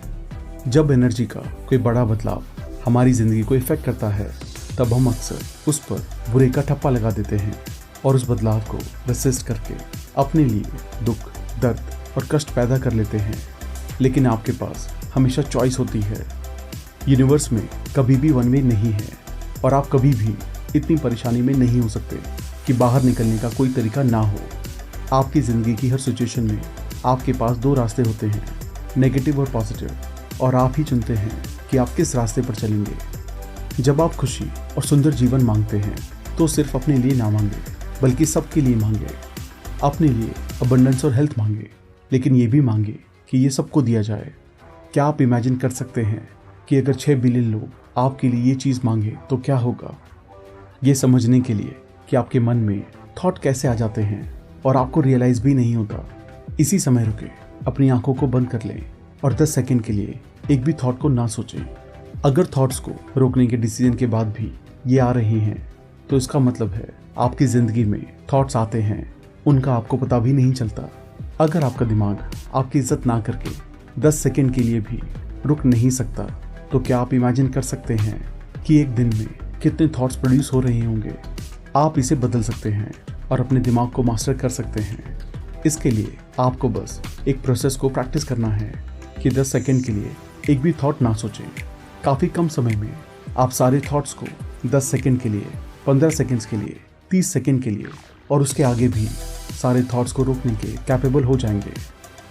जब एनर्जी का कोई बड़ा बदलाव हमारी ज़िंदगी को इफ़ेक्ट करता है तब हम अक्सर उस पर बुरे का ठप्पा लगा देते हैं और उस बदलाव को रेसिस्ट करके अपने लिए दुख, दर्द और कष्ट पैदा कर लेते हैं। लेकिन आपके पास हमेशा चॉइस होती है। यूनिवर्स में कभी भी वन वे नहीं है और आप कभी भी इतनी परेशानी में नहीं हो सकते कि बाहर निकलने का कोई तरीका ना हो। आपकी ज़िंदगी की हर सिचुएशन में आपके पास दो रास्ते होते हैं, नेगेटिव और पॉजिटिव, और आप ही चुनते हैं कि आप किस रास्ते पर चलेंगे। जब आप खुशी और सुंदर जीवन मांगते हैं तो सिर्फ अपने लिए ना मांगे बल्कि सबके लिए मांगे। अपने लिए अबंडेंस और हेल्थ मांगे, लेकिन ये भी मांगे कि ये सबको दिया जाए। क्या आप इमेजिन कर सकते हैं कि अगर 6 बिलियन लोग आपके लिए ये चीज़ मांगे तो क्या होगा? ये समझने के लिए कि आपके मन में थॉट कैसे आ जाते हैं और आपको रियलाइज़ भी नहीं होता, इसी समय रुके, अपनी आंखों को बंद कर लें और 10 सेकंड के लिए एक भी थॉट को ना सोचें। अगर थॉट्स को रोकने के डिसीजन के बाद भी ये आ रहे हैं तो इसका मतलब है आपकी ज़िंदगी में थॉट्स आते हैं, उनका आपको पता भी नहीं चलता। अगर आपका दिमाग आपकी इज्जत ना करके 10 सेकंड के लिए भी रुक नहीं सकता तो क्या आप इमेजिन कर सकते हैं कि एक दिन में कितने थॉट्स प्रोड्यूस हो रहे होंगे? आप इसे बदल सकते हैं और अपने दिमाग को मास्टर कर सकते हैं। इसके लिए आपको बस एक प्रोसेस को प्रैक्टिस करना है कि 10 सेकंड के लिए एक भी थॉट ना सोचें। काफ़ी कम समय में आप सारे थॉट्स को 10 सेकंड के लिए, 15 सेकंड्स के लिए, 30 सेकंड के लिए और उसके आगे भी सारे थॉट्स को रोकने के कैपेबल हो जाएंगे।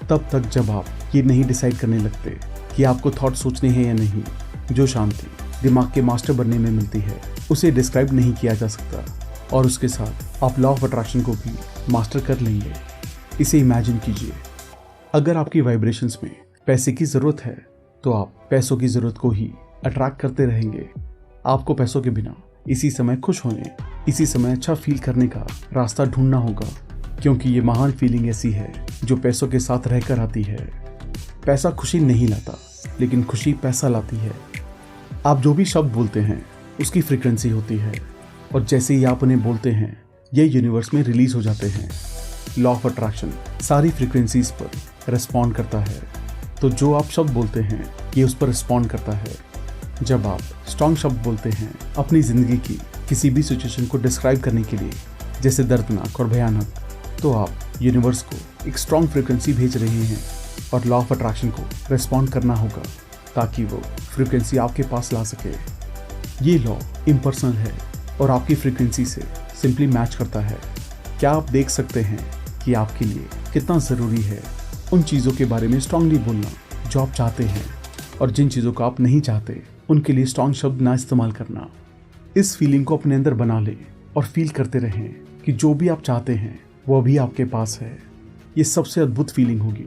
तब तक जब आप ये नहीं डिसाइड करने लगते कि आपको थॉट सोचने हैं या नहीं, जो शांति दिमाग के मास्टर बनने में मिलती है उसे डिस्क्राइब नहीं किया जा सकता, और उसके साथ आप लॉ ऑफ अट्रैक्शन को भी मास्टर कर लेंगे। इसे इमेजिन कीजिए, अगर आपकी वाइब्रेशंस में पैसे की ज़रूरत है तो आप पैसों की ज़रूरत को ही अट्रैक्ट करते रहेंगे। आपको पैसों के बिना इसी समय खुश होने, इसी समय अच्छा फील करने का रास्ता ढूंढना होगा, क्योंकि ये महान फीलिंग ऐसी है जो पैसों के साथ रहकर आती है। पैसा खुशी नहीं लाता, लेकिन खुशी पैसा लाती है। आप जो भी शब्द बोलते हैं उसकी फ्रीक्वेंसी होती है, और जैसे ही आप उन्हें बोलते हैं ये यूनिवर्स में रिलीज हो जाते हैं। लॉ ऑफ अट्रैक्शन सारी फ्रीक्वेंसीज पर रिस्पॉन्ड करता है, तो जो आप शब्द बोलते हैं ये उस पर रिस्पॉन्ड करता है। जब आप स्ट्रॉन्ग शब्द बोलते हैं अपनी ज़िंदगी की किसी भी सिचुएशन को डिस्क्राइब करने के लिए, जैसे दर्दनाक और भयानक, तो आप यूनिवर्स को एक स्ट्रॉन्ग फ्रीक्वेंसी भेज रहे हैं, और लॉ ऑफ अट्रैक्शन को रिस्पॉन्ड करना होगा ताकि वो फ्रीक्वेंसी आपके पास ला सके। ये लॉ इम्पर्सनल है और आपकी फ्रीक्वेंसी से सिंपली मैच करता है। क्या आप देख सकते हैं कि आपके लिए कितना ज़रूरी है उन चीज़ों के बारे में स्ट्रांगली बोलना जो आप चाहते हैं, और जिन चीज़ों को आप नहीं चाहते उनके लिए स्ट्रांग शब्द ना इस्तेमाल करना। इस फीलिंग को अपने अंदर बना लें और फील करते रहें कि जो भी आप चाहते हैं वो अभी आपके पास है। ये सबसे अद्भुत फीलिंग होगी।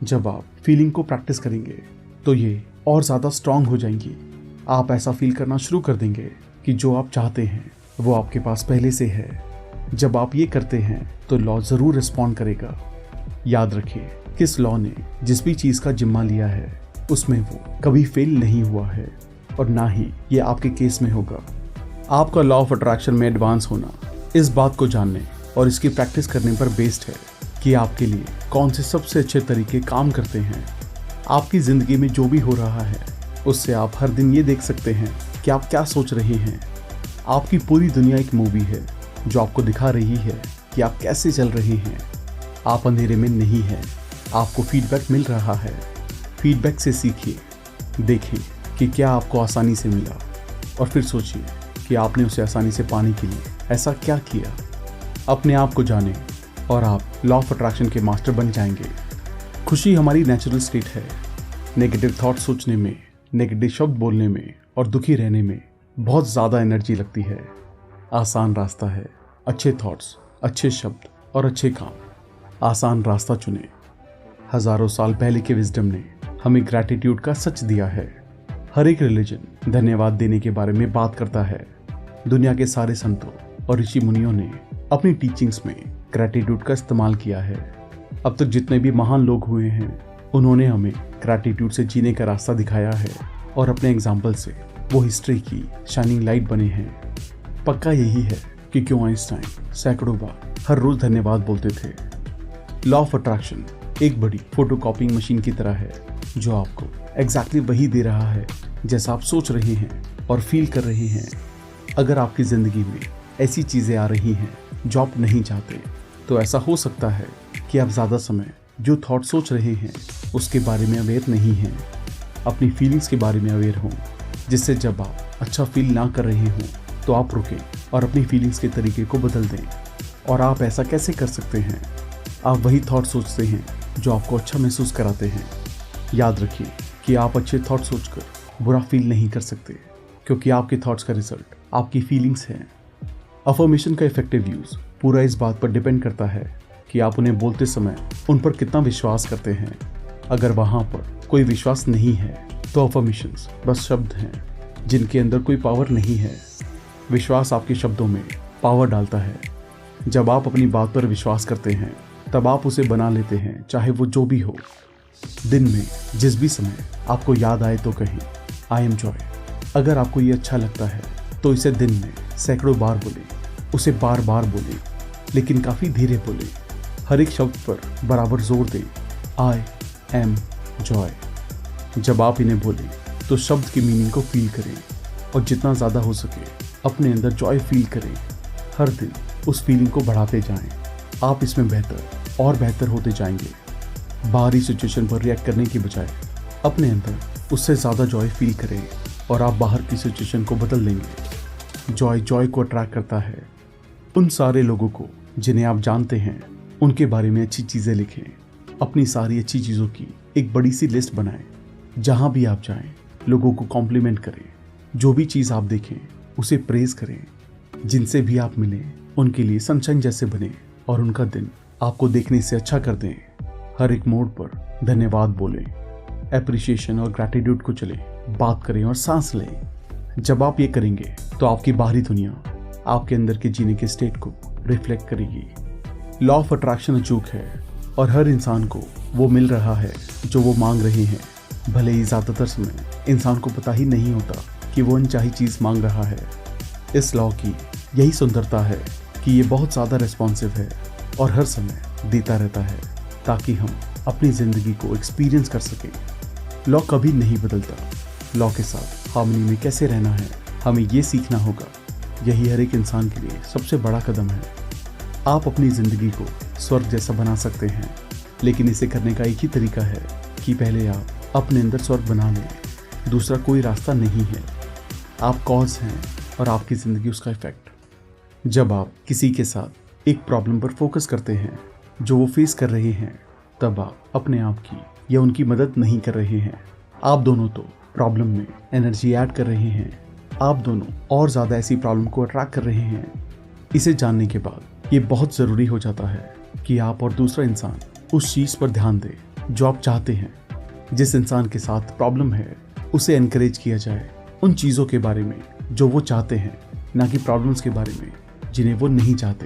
जब आप फीलिंग को प्रैक्टिस करेंगे तो ये और ज़्यादा स्ट्रांग हो जाएंगी। आप ऐसा फील करना शुरू कर देंगे कि जो आप चाहते हैं वो आपके पास पहले से है। जब आप ये करते हैं तो लॉ ज़रूर रिस्पॉन्ड करेगा। याद रखिए, किस लॉ ने जिस भी चीज़ का जिम्मा लिया है उसमें वो कभी फेल नहीं हुआ है, और ना ही ये आपके केस में होगा। आपका लॉ ऑफ अट्रैक्शन में एडवांस होना इस बात को जानने और इसकी प्रैक्टिस करने पर बेस्ड है कि आपके लिए कौन से सबसे अच्छे तरीके काम करते हैं। आपकी ज़िंदगी में जो भी हो रहा है उससे आप हर दिन ये देख सकते हैं कि आप क्या सोच रहे हैं। आपकी पूरी दुनिया एक मूवी है जो आपको दिखा रही है कि आप कैसे चल रहे हैं। आप अंधेरे में नहीं हैं, आपको फीडबैक मिल रहा है। फीडबैक से सीखिए, देखिए कि क्या आपको आसानी से मिला, और फिर सोचिए कि आपने उसे आसानी से पाने के लिए ऐसा क्या किया। अपने आप को जानें और आप लॉ ऑफ अट्रैक्शन के मास्टर बन जाएंगे। खुशी हमारी नेचुरल स्टेट है। नेगेटिव थॉट सोचने में, नेगेटिव शब्द बोलने में और दुखी रहने में बहुत ज़्यादा एनर्जी लगती है। आसान रास्ता है अच्छे थॉट्स, अच्छे शब्द और अच्छे काम। आसान रास्ता चुनें। हजारों साल पहले के विजडम ने हमें ग्रैटिट्यूड का सच दिया है। हर एक रिलीजन धन्यवाद देने के बारे में बात करता है। दुनिया के सारे संतों और ऋषि मुनियों ने अपनी टीचिंग्स में ग्रैटिट्यूड का इस्तेमाल किया है। अब तक जितने भी महान लोग हुए हैं उन्होंने हमें ग्रैटिट्यूड से जीने का रास्ता दिखाया है, और अपने एग्जाम्पल से वो हिस्ट्री की शाइनिंग लाइट बने हैं। पक्का यही है कि क्यों आइंस्टाइन सैकड़ों बार हर रोज धन्यवाद बोलते थे। लॉ ऑफ अट्रैक्शन एक बड़ी फोटोकॉपिंग मशीन की तरह है जो आपको एग्जैक्टली वही दे रहा है जैसा आप सोच रहे हैं और फील कर रहे हैं। अगर आपकी ज़िंदगी में ऐसी चीज़ें आ रही हैं जो आप नहीं चाहते, तो ऐसा हो सकता है कि आप ज़्यादा समय जो थॉट सोच रहे हैं उसके बारे में अवेयर नहीं हैं। अपनी फीलिंग्स के बारे में अवेयर हों, जिससे जब आप अच्छा फील ना कर रहे हों तो आप रुकें और अपनी फीलिंग्स के तरीके को बदल दें। और आप ऐसा कैसे कर सकते हैं? आप वही थॉट सोचते हैं जो आपको अच्छा महसूस कराते हैं। याद रखिए कि आप अच्छे थॉट सोचकर बुरा फील नहीं कर सकते, क्योंकि आपके थॉट्स का रिजल्ट आपकी फीलिंग्स हैं। अफर्मेशन का इफेक्टिव यूज़ पूरा इस बात पर डिपेंड करता है कि आप उन्हें बोलते समय उन पर कितना विश्वास करते हैं। अगर वहाँ पर कोई विश्वास नहीं है तो अफर्मेशंस बस शब्द हैं जिनके अंदर कोई पावर नहीं है। विश्वास आपके शब्दों में पावर डालता है। जब आप अपनी बात पर विश्वास करते हैं तब आप उसे बना लेते हैं, चाहे वो जो भी हो। दिन में जिस भी समय आपको याद आए तो कहें आई एम जॉय। अगर आपको ये अच्छा लगता है तो इसे दिन में सैकड़ों बार बोलें, उसे बार बार बोलें, लेकिन काफ़ी धीरे बोलें। हर एक शब्द पर बराबर जोर दें, आई एम जॉय। जब आप इन्हें बोलें तो शब्द की मीनिंग को फील करें, और जितना ज़्यादा हो सके अपने अंदर जॉय फील करें। हर दिन उस फीलिंग को बढ़ाते जाएं। आप इसमें बेहतर और बेहतर होते जाएंगे। बाहरी सिचुएशन पर रिएक्ट करने की बजाय अपने अंदर उससे ज़्यादा जॉय फील करें, और आप बाहर की सिचुएशन को बदल देंगे। जॉय को अट्रैक्ट करता है। उन सारे लोगों को जिन्हें आप जानते हैं उनके बारे में अच्छी चीज़ें लिखें। अपनी सारी अच्छी चीज़ों की एक बड़ी सी लिस्ट बनाएं। जहाँ भी आप जाएं लोगों को कॉम्प्लीमेंट करें। जो भी चीज़ आप देखें उसे प्रेज करें। जिनसे भी आप मिलें उनके लिए सनशाइन जैसे बने और उनका दिन आपको देखने से अच्छा कर दें। हर एक मोड़ पर धन्यवाद बोलें। एप्रिशिएशन और ग्रैटिट्यूड को चलें, बात करें और सांस लें। जब आप ये करेंगे तो आपकी बाहरी दुनिया आपके अंदर के जीने के स्टेट को रिफ्लेक्ट करेगी। लॉ ऑफ अट्रैक्शन अचूक है और हर इंसान को वो मिल रहा है जो वो मांग रहे हैं। भले ही ज़्यादातर समय इंसान को पता ही नहीं होता कि वो अनचाही चीज़ मांग रहा है। इस लॉ की यही सुंदरता है कि ये बहुत ज़्यादा रिस्पॉन्सिव है और हर समय देता रहता है ताकि हम अपनी ज़िंदगी को एक्सपीरियंस कर सकें। लॉ कभी नहीं बदलता। लॉ के साथ हार्मनी में कैसे रहना है हमें ये सीखना होगा। यही हर एक इंसान के लिए सबसे बड़ा कदम है। आप अपनी ज़िंदगी को स्वर्ग जैसा बना सकते हैं, लेकिन इसे करने का एक ही तरीका है कि पहले आप अपने अंदर स्वर्ग बना लें। दूसरा कोई रास्ता नहीं है। आप कॉज हैं और आपकी ज़िंदगी उसका इफेक्ट। जब आप किसी के साथ एक प्रॉब्लम पर फोकस करते हैं जो वो फेस कर रहे हैं, तब आप अपने आप की या उनकी मदद नहीं कर रहे हैं। आप दोनों तो प्रॉब्लम में एनर्जी ऐड कर रहे हैं। आप दोनों और ज़्यादा ऐसी प्रॉब्लम को अट्रैक्ट कर रहे हैं। इसे जानने के बाद ये बहुत ज़रूरी हो जाता है कि आप और दूसरा इंसान उस चीज़ पर ध्यान दें जो आप चाहते हैं। जिस इंसान के साथ प्रॉब्लम है उसे एनकरेज किया जाए उन चीज़ों के बारे में जो वो चाहते हैं, ना कि प्रॉब्लम्स के बारे में जिन्हें वो नहीं चाहते।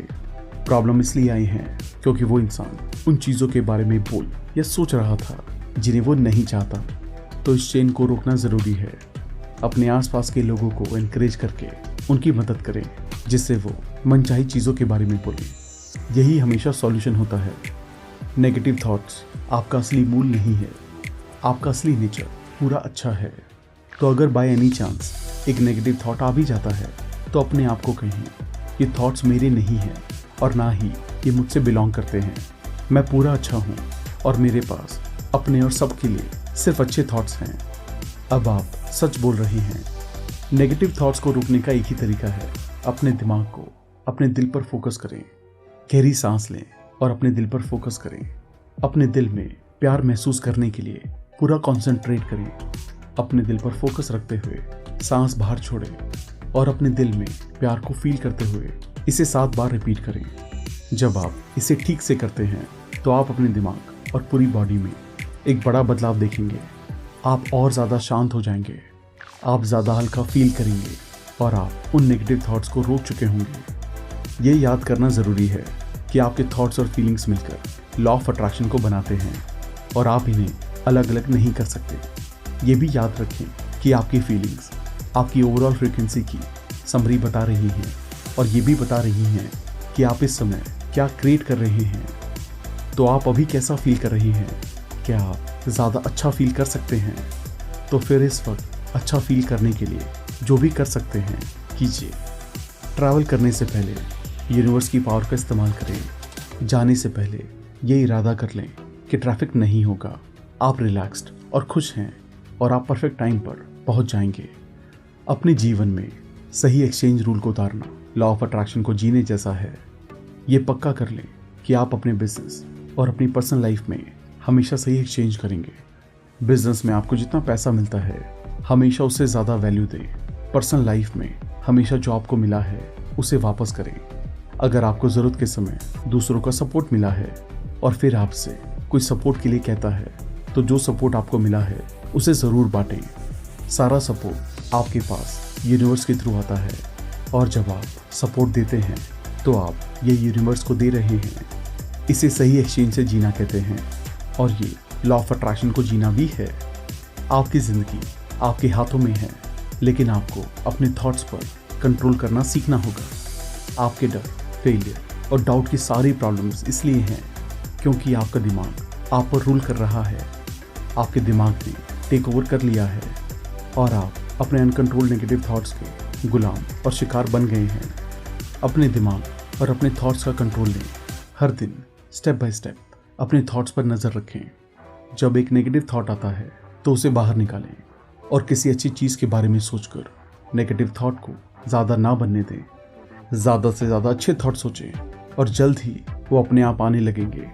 प्रॉब्लम इसलिए आई हैं क्योंकि वो इंसान उन चीज़ों के बारे में बोल या सोच रहा था जिन्हें वो नहीं चाहता। तो इस चेन को रोकना ज़रूरी है। अपने आसपास के लोगों को एनकरेज करके उनकी मदद करें जिससे वो मनचाही चीज़ों के बारे में बोलें। यही हमेशा सॉल्यूशन होता है। नेगेटिव थॉट्स आपका असली मूल नहीं है। आपका असली नेचर पूरा अच्छा है। तो अगर बाय एनी चांस एक नेगेटिव थॉट आ भी जाता है तो अपने आप को कहें ये थॉट्स मेरे नहीं हैं और ना ही ये मुझसे बिलोंग करते हैं। मैं पूरा अच्छा हूँ और मेरे पास अपने और सबके लिए सिर्फ अच्छे थॉट्स हैं। अब आप सच बोल रहे हैं। नेगेटिव थॉट्स को रोकने का एक ही तरीका है, अपने दिमाग को अपने दिल पर फोकस करें। गहरी सांस लें और अपने दिल पर फोकस करें। अपने दिल में प्यार महसूस करने के लिए पूरा कंसंट्रेट करें। अपने दिल पर फोकस रखते हुए सांस बाहर छोड़ें और अपने दिल में प्यार को फील करते हुए इसे 7 बार रिपीट करें। जब आप इसे ठीक से करते हैं तो आप अपने दिमाग और पूरी बॉडी में एक बड़ा बदलाव देखेंगे। आप और ज़्यादा शांत हो जाएंगे। आप ज़्यादा हल्का फील करेंगे और आप उन नेगेटिव थॉट्स को रोक चुके होंगे। ये याद करना ज़रूरी है कि आपके थॉट्स और फीलिंग्स मिलकर लॉ ऑफ अट्रैक्शन को बनाते हैं और आप इन्हें अलग अलग नहीं कर सकते। ये भी याद रखें कि आपकी फीलिंग्स आपकी ओवरऑल फ्रीक्वेंसी की समरी बता रही हैं और ये भी बता रही हैं कि आप इस समय क्या क्रिएट कर रहे हैं। तो आप अभी कैसा फील कर रहे हैं? क्या आप ज़्यादा अच्छा फील कर सकते हैं? तो फिर इस वक्त अच्छा फील करने के लिए जो भी कर सकते हैं कीजिए। ट्रैवल करने से पहले यूनिवर्स की पावर का इस्तेमाल करें। जाने से पहले ये इरादा कर लें कि ट्रैफिक नहीं होगा। आप रिलैक्स्ड और खुश हैं और आप परफेक्ट टाइम पर पहुंच जाएंगे। अपने जीवन में सही एक्सचेंज रूल को उतारना लॉ ऑफ अट्रैक्शन को जीने जैसा है। ये पक्का कर लें कि आप अपने बिजनेस और अपनी पर्सनल लाइफ में हमेशा सही एक्सचेंज करेंगे। बिजनेस में आपको जितना पैसा मिलता है हमेशा उससे ज़्यादा वैल्यू दें। पर्सनल लाइफ में हमेशा जो आपको मिला है उसे वापस करें। अगर आपको ज़रूरत के समय दूसरों का सपोर्ट मिला है और फिर आपसे कोई सपोर्ट के लिए कहता है तो जो सपोर्ट आपको मिला है उसे ज़रूर बांटें। सारा सपोर्ट आपके पास यूनिवर्स के थ्रू आता है और जब आप सपोर्ट देते हैं तो आप ये यूनिवर्स को दे रहे हैं। इसे सही एक्सचेंज से जीना कहते हैं और ये लॉ ऑफ अट्रैक्शन को जीना भी है। आपकी ज़िंदगी आपके हाथों में है, लेकिन आपको अपने थॉट्स पर कंट्रोल करना सीखना होगा। आपके डर, फेलियर और डाउट की सारी प्रॉब्लम्स इसलिए हैं क्योंकि आपका दिमाग आप पर रूल कर रहा है। आपके दिमाग ने टेक ओवर कर लिया है और आप अपने अनकंट्रोल्ड नेगेटिव थॉट्स के गुलाम और शिकार बन गए हैं। अपने दिमाग और अपने थॉट्स का कंट्रोल लें। हर दिन स्टेप बाय स्टेप अपने थॉट्स पर नज़र रखें। जब एक नेगेटिव थॉट आता है तो उसे बाहर निकालें और किसी अच्छी चीज़ के बारे में सोचकर नेगेटिव थॉट को ज़्यादा ना बनने दें। ज़्यादा से ज़्यादा अच्छे थॉट सोचें और जल्द ही वो अपने आप आने लगेंगे।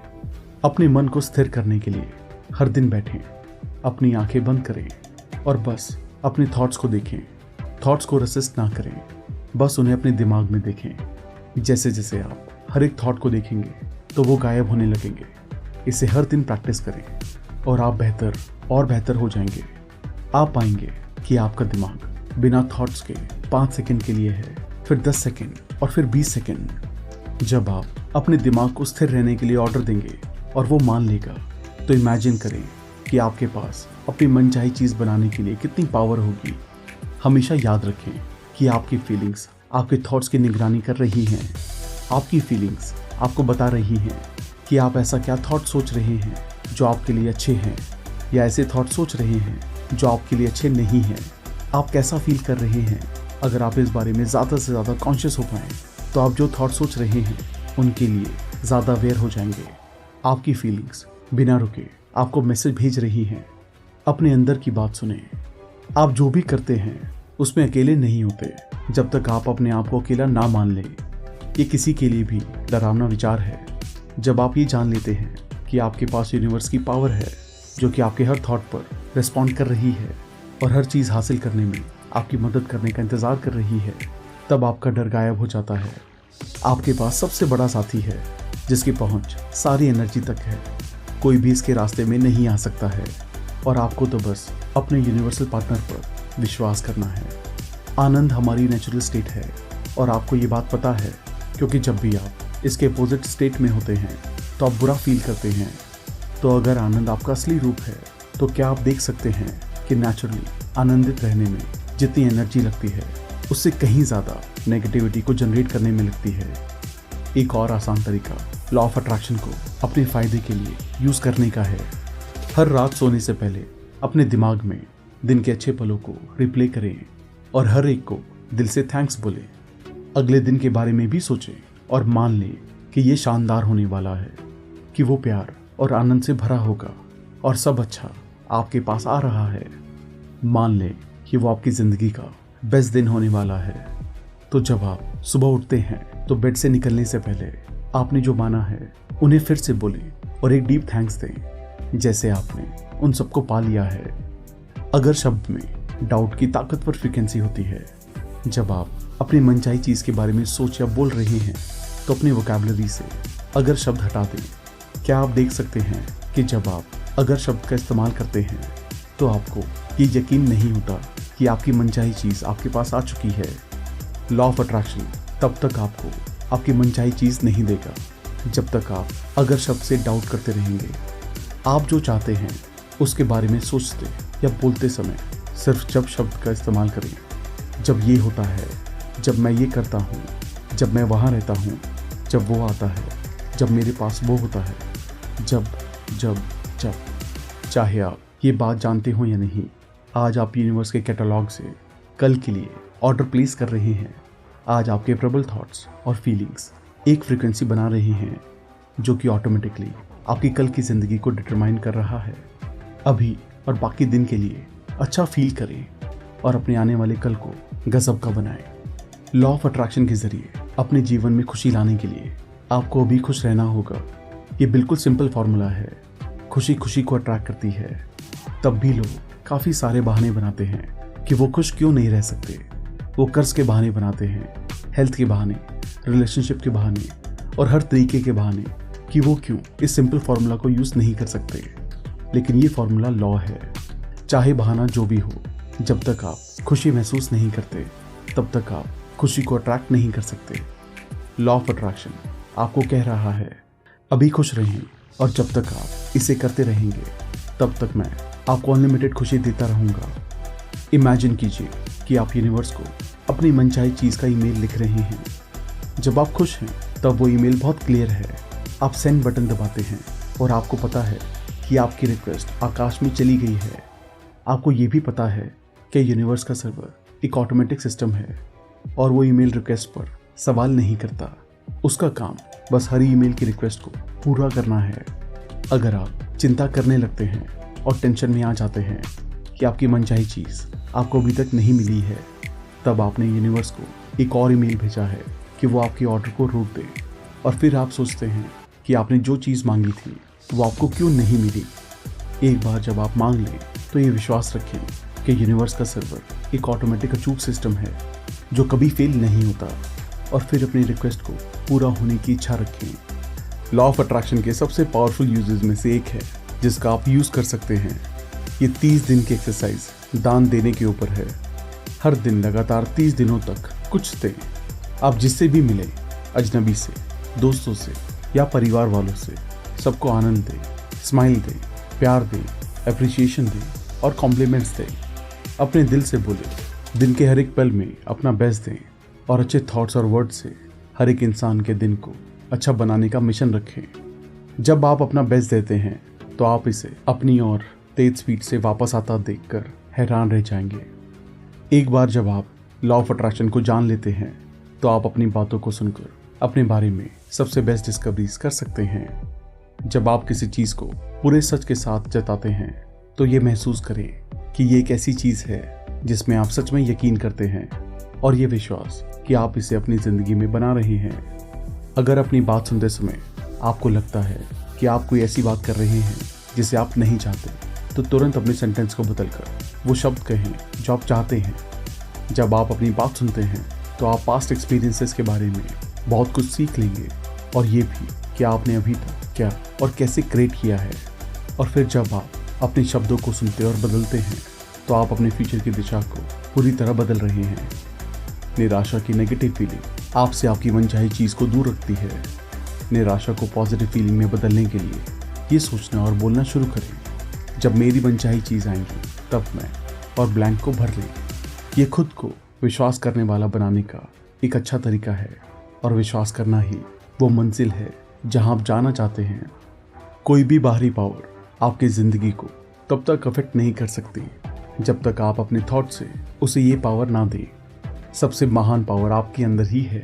अपने मन को स्थिर करने के लिए हर दिन बैठें, अपनी आंखें बंद करें और बस अपने थॉट्स को देखें। थॉट्स को रेसिस्ट ना करें, बस उन्हें अपने दिमाग में देखें। जैसे जैसे आप हर एक थॉट को देखेंगे तो वो गायब होने लगेंगे। इसे हर दिन प्रैक्टिस करें और आप बेहतर और बेहतर हो जाएंगे। आप पाएंगे कि आपका दिमाग बिना थॉट्स के 5 सेकंड के लिए है, फिर 10 सेकंड और फिर 20 सेकंड। जब आप अपने दिमाग को स्थिर रहने के लिए ऑर्डर देंगे और वो मान लेगा, तो इमेजिन करें कि आपके पास अपनी मनचाही चीज़ बनाने के लिए कितनी पावर होगी। हमेशा याद रखें कि आपकी फीलिंग्स आपके थॉट्स की निगरानी कर रही हैं। आपकी फीलिंग्स आपको बता रही हैं कि आप ऐसा क्या थॉट सोच रहे हैं जो आपके लिए अच्छे हैं, या ऐसे थॉट सोच रहे हैं जो आपके लिए अच्छे नहीं हैं। आप कैसा फील कर रहे हैं। अगर आप इस बारे में ज़्यादा से ज़्यादा कॉन्शियस हो पाएँ तो आप जो थॉट सोच रहे हैं उनके लिए ज़्यादा अवेयर हो जाएंगे। आपकी फीलिंग्स बिना रुके आपको मैसेज भेज रही हैं। अपने अंदर की बात सुने। आप जो भी करते हैं उसमें अकेले नहीं होते जब तक आप अपने आप को अकेला ना मान लें। ये किसी के लिए भी डरावना विचार है। जब आप ये जान लेते हैं कि आपके पास यूनिवर्स की पावर है जो कि आपके हर थॉट पर रिस्पॉन्ड कर रही है और हर चीज़ हासिल करने में आपकी मदद करने का इंतज़ार कर रही है, तब आपका डर गायब हो जाता है। आपके पास सबसे बड़ा साथी है जिसकी पहुंच सारी एनर्जी तक है। कोई भी इसके रास्ते में नहीं आ सकता है और आपको तो बस अपने यूनिवर्सल पार्टनर पर विश्वास करना है। आनंद हमारी नेचुरल स्टेट है और आपको ये बात पता है, क्योंकि जब भी आप इसके अपोजिट स्टेट में होते हैं तो आप बुरा फील करते हैं। तो अगर आनंद आपका असली रूप है तो क्या आप देख सकते हैं कि नेचुरली आनंदित रहने में जितनी एनर्जी लगती है उससे कहीं ज़्यादा नेगेटिविटी को जनरेट करने में लगती है। एक और आसान तरीका लॉ ऑफ अट्रैक्शन को अपने फ़ायदे के लिए यूज़ करने का है। हर रात सोने से पहले अपने दिमाग में दिन के अच्छे पलों को रिप्ले करें और हर एक को दिल से थैंक्स बोलें। अगले दिन के बारे में भी सोचें और मान लें कि ये शानदार होने वाला है, कि वो प्यार और आनंद से भरा होगा और सब अच्छा आपके पास आ रहा है। मान लें कि वो आपकी ज़िंदगी का बेस्ट दिन होने वाला है। तो जब आप सुबह उठते हैं तो बेड से निकलने से पहले आपने जो माना है उन्हें फिर से बोलें और एक डीप थैंक्स दें, जैसे आपने उन सबको पा लिया है। अगर शब्द में डाउट की ताकतवर फ्रीक्वेंसी होती है, जब आप अपनी मनचाही चीज़ के बारे में सोच या बोल रहे हैं, तो अपनी वोकैबुलरी से अगर शब्द हटा दें। क्या आप देख सकते हैं कि जब आप अगर शब्द का इस्तेमाल करते हैं तो आपको ये यकीन नहीं होता कि आपकी मनचाही चीज़ आपके पास आ चुकी है। लॉ ऑफ अट्रैक्शन तब तक आपको आपकी मनचाही चीज़ नहीं देगा जब तक आप अगर शब्द से डाउट करते रहेंगे। आप जो चाहते हैं उसके बारे में सोचते या बोलते समय सिर्फ जब शब्द का इस्तेमाल करें। जब ये होता है, जब मैं ये करता हूँ, जब मैं वहाँ रहता हूँ, जब वो आता है, जब मेरे पास वो होता है, जब जब जब चाहे आप ये बात जानते हो या नहीं, आज आप यूनिवर्स के कैटलॉग से कल के लिए ऑर्डर प्लेस कर रहे हैं। आज आपके प्रबल थॉट्स और फीलिंग्स एक फ्रीक्वेंसी बना रहे हैं जो कि ऑटोमेटिकली आपकी कल की ज़िंदगी को डिटरमाइन कर रहा है। अभी और बाकी दिन के लिए अच्छा फील करें और अपने आने वाले कल को गजब का बनाएं। लॉ ऑफ अट्रैक्शन के ज़रिए अपने जीवन में खुशी लाने के लिए आपको अभी खुश रहना होगा। ये बिल्कुल सिंपल फार्मूला है। खुशी खुशी को अट्रैक्ट करती है। तब भी लोग काफ़ी सारे बहाने बनाते हैं कि वो खुश क्यों नहीं रह सकते। वो कर्ज के बहाने बनाते हैं, हेल्थ के बहाने, रिलेशनशिप के बहाने और हर तरीके के बहाने कि वो क्यों इस सिंपल फार्मूला को यूज़ नहीं कर सकते। लेकिन ये फार्मूला लॉ है। चाहे बहाना जो भी हो, जब तक आप खुशी महसूस नहीं करते तब तक आप खुशी को अट्रैक्ट नहीं कर सकते। लॉ ऑफ अट्रैक्शन आपको कह रहा है अभी खुश रहें, और जब तक आप इसे करते रहेंगे तब तक मैं आपको अनलिमिटेड खुशी देता रहूँगा। इमेजिन कीजिए कि आप यूनिवर्स को अपनी मनचाही चीज़ का ईमेल लिख रहे हैं। जब आप खुश हैं तब वो ईमेल बहुत क्लियर है। आप सेंड बटन दबाते हैं और आपको पता है कि आपकी रिक्वेस्ट आकाश में चली गई है। आपको ये भी पता है कि यूनिवर्स का सर्वर एक ऑटोमेटिक सिस्टम है और वो ईमेल रिक्वेस्ट पर सवाल नहीं करता। उसका काम बस हर ईमेल की रिक्वेस्ट को पूरा करना है। अगर आप चिंता करने लगते हैं और टेंशन में आ जाते हैं कि आपकी मनचाही चीज़ आपको अभी तक नहीं मिली है, तब आपने यूनिवर्स को एक और ईमेल भेजा है कि वो आपके ऑर्डर को रोक दे। और फिर आप सोचते हैं कि आपने जो चीज़ मांगी थी वो आपको क्यों नहीं मिली। एक बार जब आप मांग लें तो ये विश्वास रखें कि यूनिवर्स का सर्वर एक ऑटोमेटिक अचूक सिस्टम है जो कभी फेल नहीं होता। और फिर अपनी रिक्वेस्ट को पूरा होने की इच्छा रखें। लॉ ऑफ अट्रैक्शन के सबसे पावरफुल यूजेस में से एक है जिसका आप यूज़ कर सकते हैं। ये 30 दिन की एक्सरसाइज दान देने के ऊपर है। हर दिन लगातार 30 दिनों तक कुछ दें। आप जिससे भी मिले, अजनबी से, दोस्तों से या परिवार वालों से, सबको आनंद दें, स्माइल दें, प्यार दें, एप्रिसिएशन दें और कॉम्प्लीमेंट्स दें। अपने दिल से बोले, दिन के हर एक पल में अपना बेस्ट दें और अच्छे थॉट्स और वर्ड से हर एक इंसान के दिन को अच्छा बनाने का मिशन रखें। जब आप अपना बेस्ट देते हैं तो आप इसे अपनी ओर तेज स्पीड से वापस आता देखकर हैरान रह जाएंगे। एक बार जब आप लॉ ऑफ अट्रैक्शन को जान लेते हैं तो आप अपनी बातों को सुनकर अपने बारे में सबसे बेस्ट डिस्कवरीज कर सकते हैं। जब आप किसी चीज़ को पूरे सच के साथ जताते हैं तो ये महसूस करें कि ये एक ऐसी चीज़ है जिसमें आप सच में यकीन करते हैं और ये विश्वास कि आप इसे अपनी ज़िंदगी में बना रहे हैं। अगर अपनी बात सुनते समय आपको लगता है कि आप कोई ऐसी बात कर रहे हैं जिसे आप नहीं चाहते, तो तुरंत अपने सेंटेंस को बदलकर वो शब्द कहें जो आप चाहते हैं। जब आप अपनी बात सुनते हैं तो आप पास्ट एक्सपीरियंसेस के बारे में बहुत कुछ सीख लेंगे और ये भी कि आपने अभी तक क्या और कैसे क्रिएट किया है। और फिर जब आप अपने शब्दों को सुनते और बदलते हैं तो आप अपने फ्यूचर की दिशा को पूरी तरह बदल रहे हैं। निराशा की नेगेटिव फीलिंग आपसे आपकी मनचाही चीज़ को दूर रखती है। निराशा को पॉजिटिव फीलिंग में बदलने के लिए ये सोचना और बोलना शुरू करें, जब मेरी मनचाही चीज़ आएंगी तब मैं, और ब्लैंक को भर लें। ये खुद को विश्वास करने वाला बनाने का एक अच्छा तरीका है और विश्वास करना ही वो मंजिल है जहां आप जाना चाहते हैं। कोई भी बाहरी पावर आपकी ज़िंदगी को तब तक अफेक्ट नहीं कर सकती जब तक आप अपने थॉट से उसे ये पावर ना दें। सबसे महान पावर आपके अंदर ही है।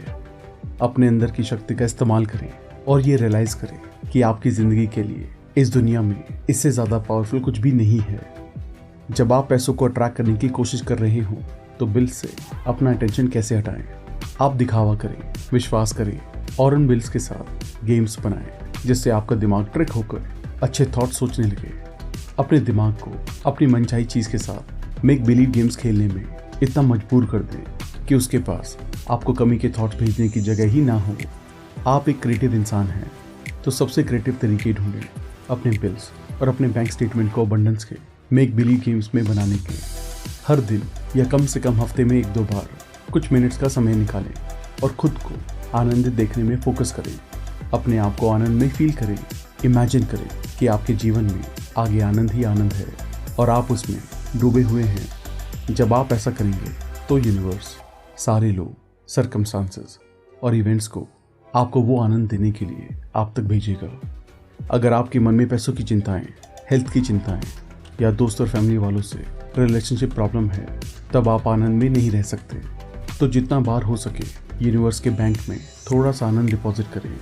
अपने अंदर की शक्ति का इस्तेमाल करें और ये रियलाइज़ करें कि आपकी ज़िंदगी के लिए इस दुनिया में इससे ज़्यादा पावरफुल कुछ भी नहीं है। जब आप पैसों को अट्रैक्ट करने की कोशिश कर रहे हो तो बिल से अपना अटेंशन कैसे हटाएं। आप दिखावा करें, विश्वास करें और उन बिल्स के साथ गेम्स बनाएं जिससे आपका दिमाग ट्रिक होकर अच्छे थॉट सोचने लगे। अपने दिमाग को अपनी मनचाही चीज़ के साथ मेक बिलीव गेम्स खेलने में इतना मजबूर कर दें कि उसके पास आपको कमी के थॉट्स भेजने की जगह ही ना हो। आप एक क्रिएटिव इंसान हैं तो सबसे क्रिएटिव तरीके ढूंढें अपने बिल्स और अपने बैंक स्टेटमेंट को अबंडेंस के मेक बिलीव गेम्स में बनाने के। हर दिन या कम से कम हफ्ते में 1-2 बार कुछ मिनट्स का समय निकालें और खुद को आनंदित देखने में फोकस करें। अपने आप को आनंद में फील करें। इमेजिन करें कि आपके जीवन में आगे आनंद ही आनंद है और आप उसमें डूबे हुए हैं। जब आप ऐसा करेंगे तो यूनिवर्स, सारे लोग, सर्कमस्टांसेस और इवेंट्स को आपको वो आनंद देने के लिए आप तक भेजेगा। अगर आपके मन में पैसों की चिंताएं, हेल्थ की चिंताएं या दोस्त और फैमिली वालों से रिलेशनशिप प्रॉब्लम है, तब आप आनंद में नहीं रह सकते। तो जितना बार हो सके यूनिवर्स के बैंक में थोड़ा सा आनंद डिपॉजिट करें।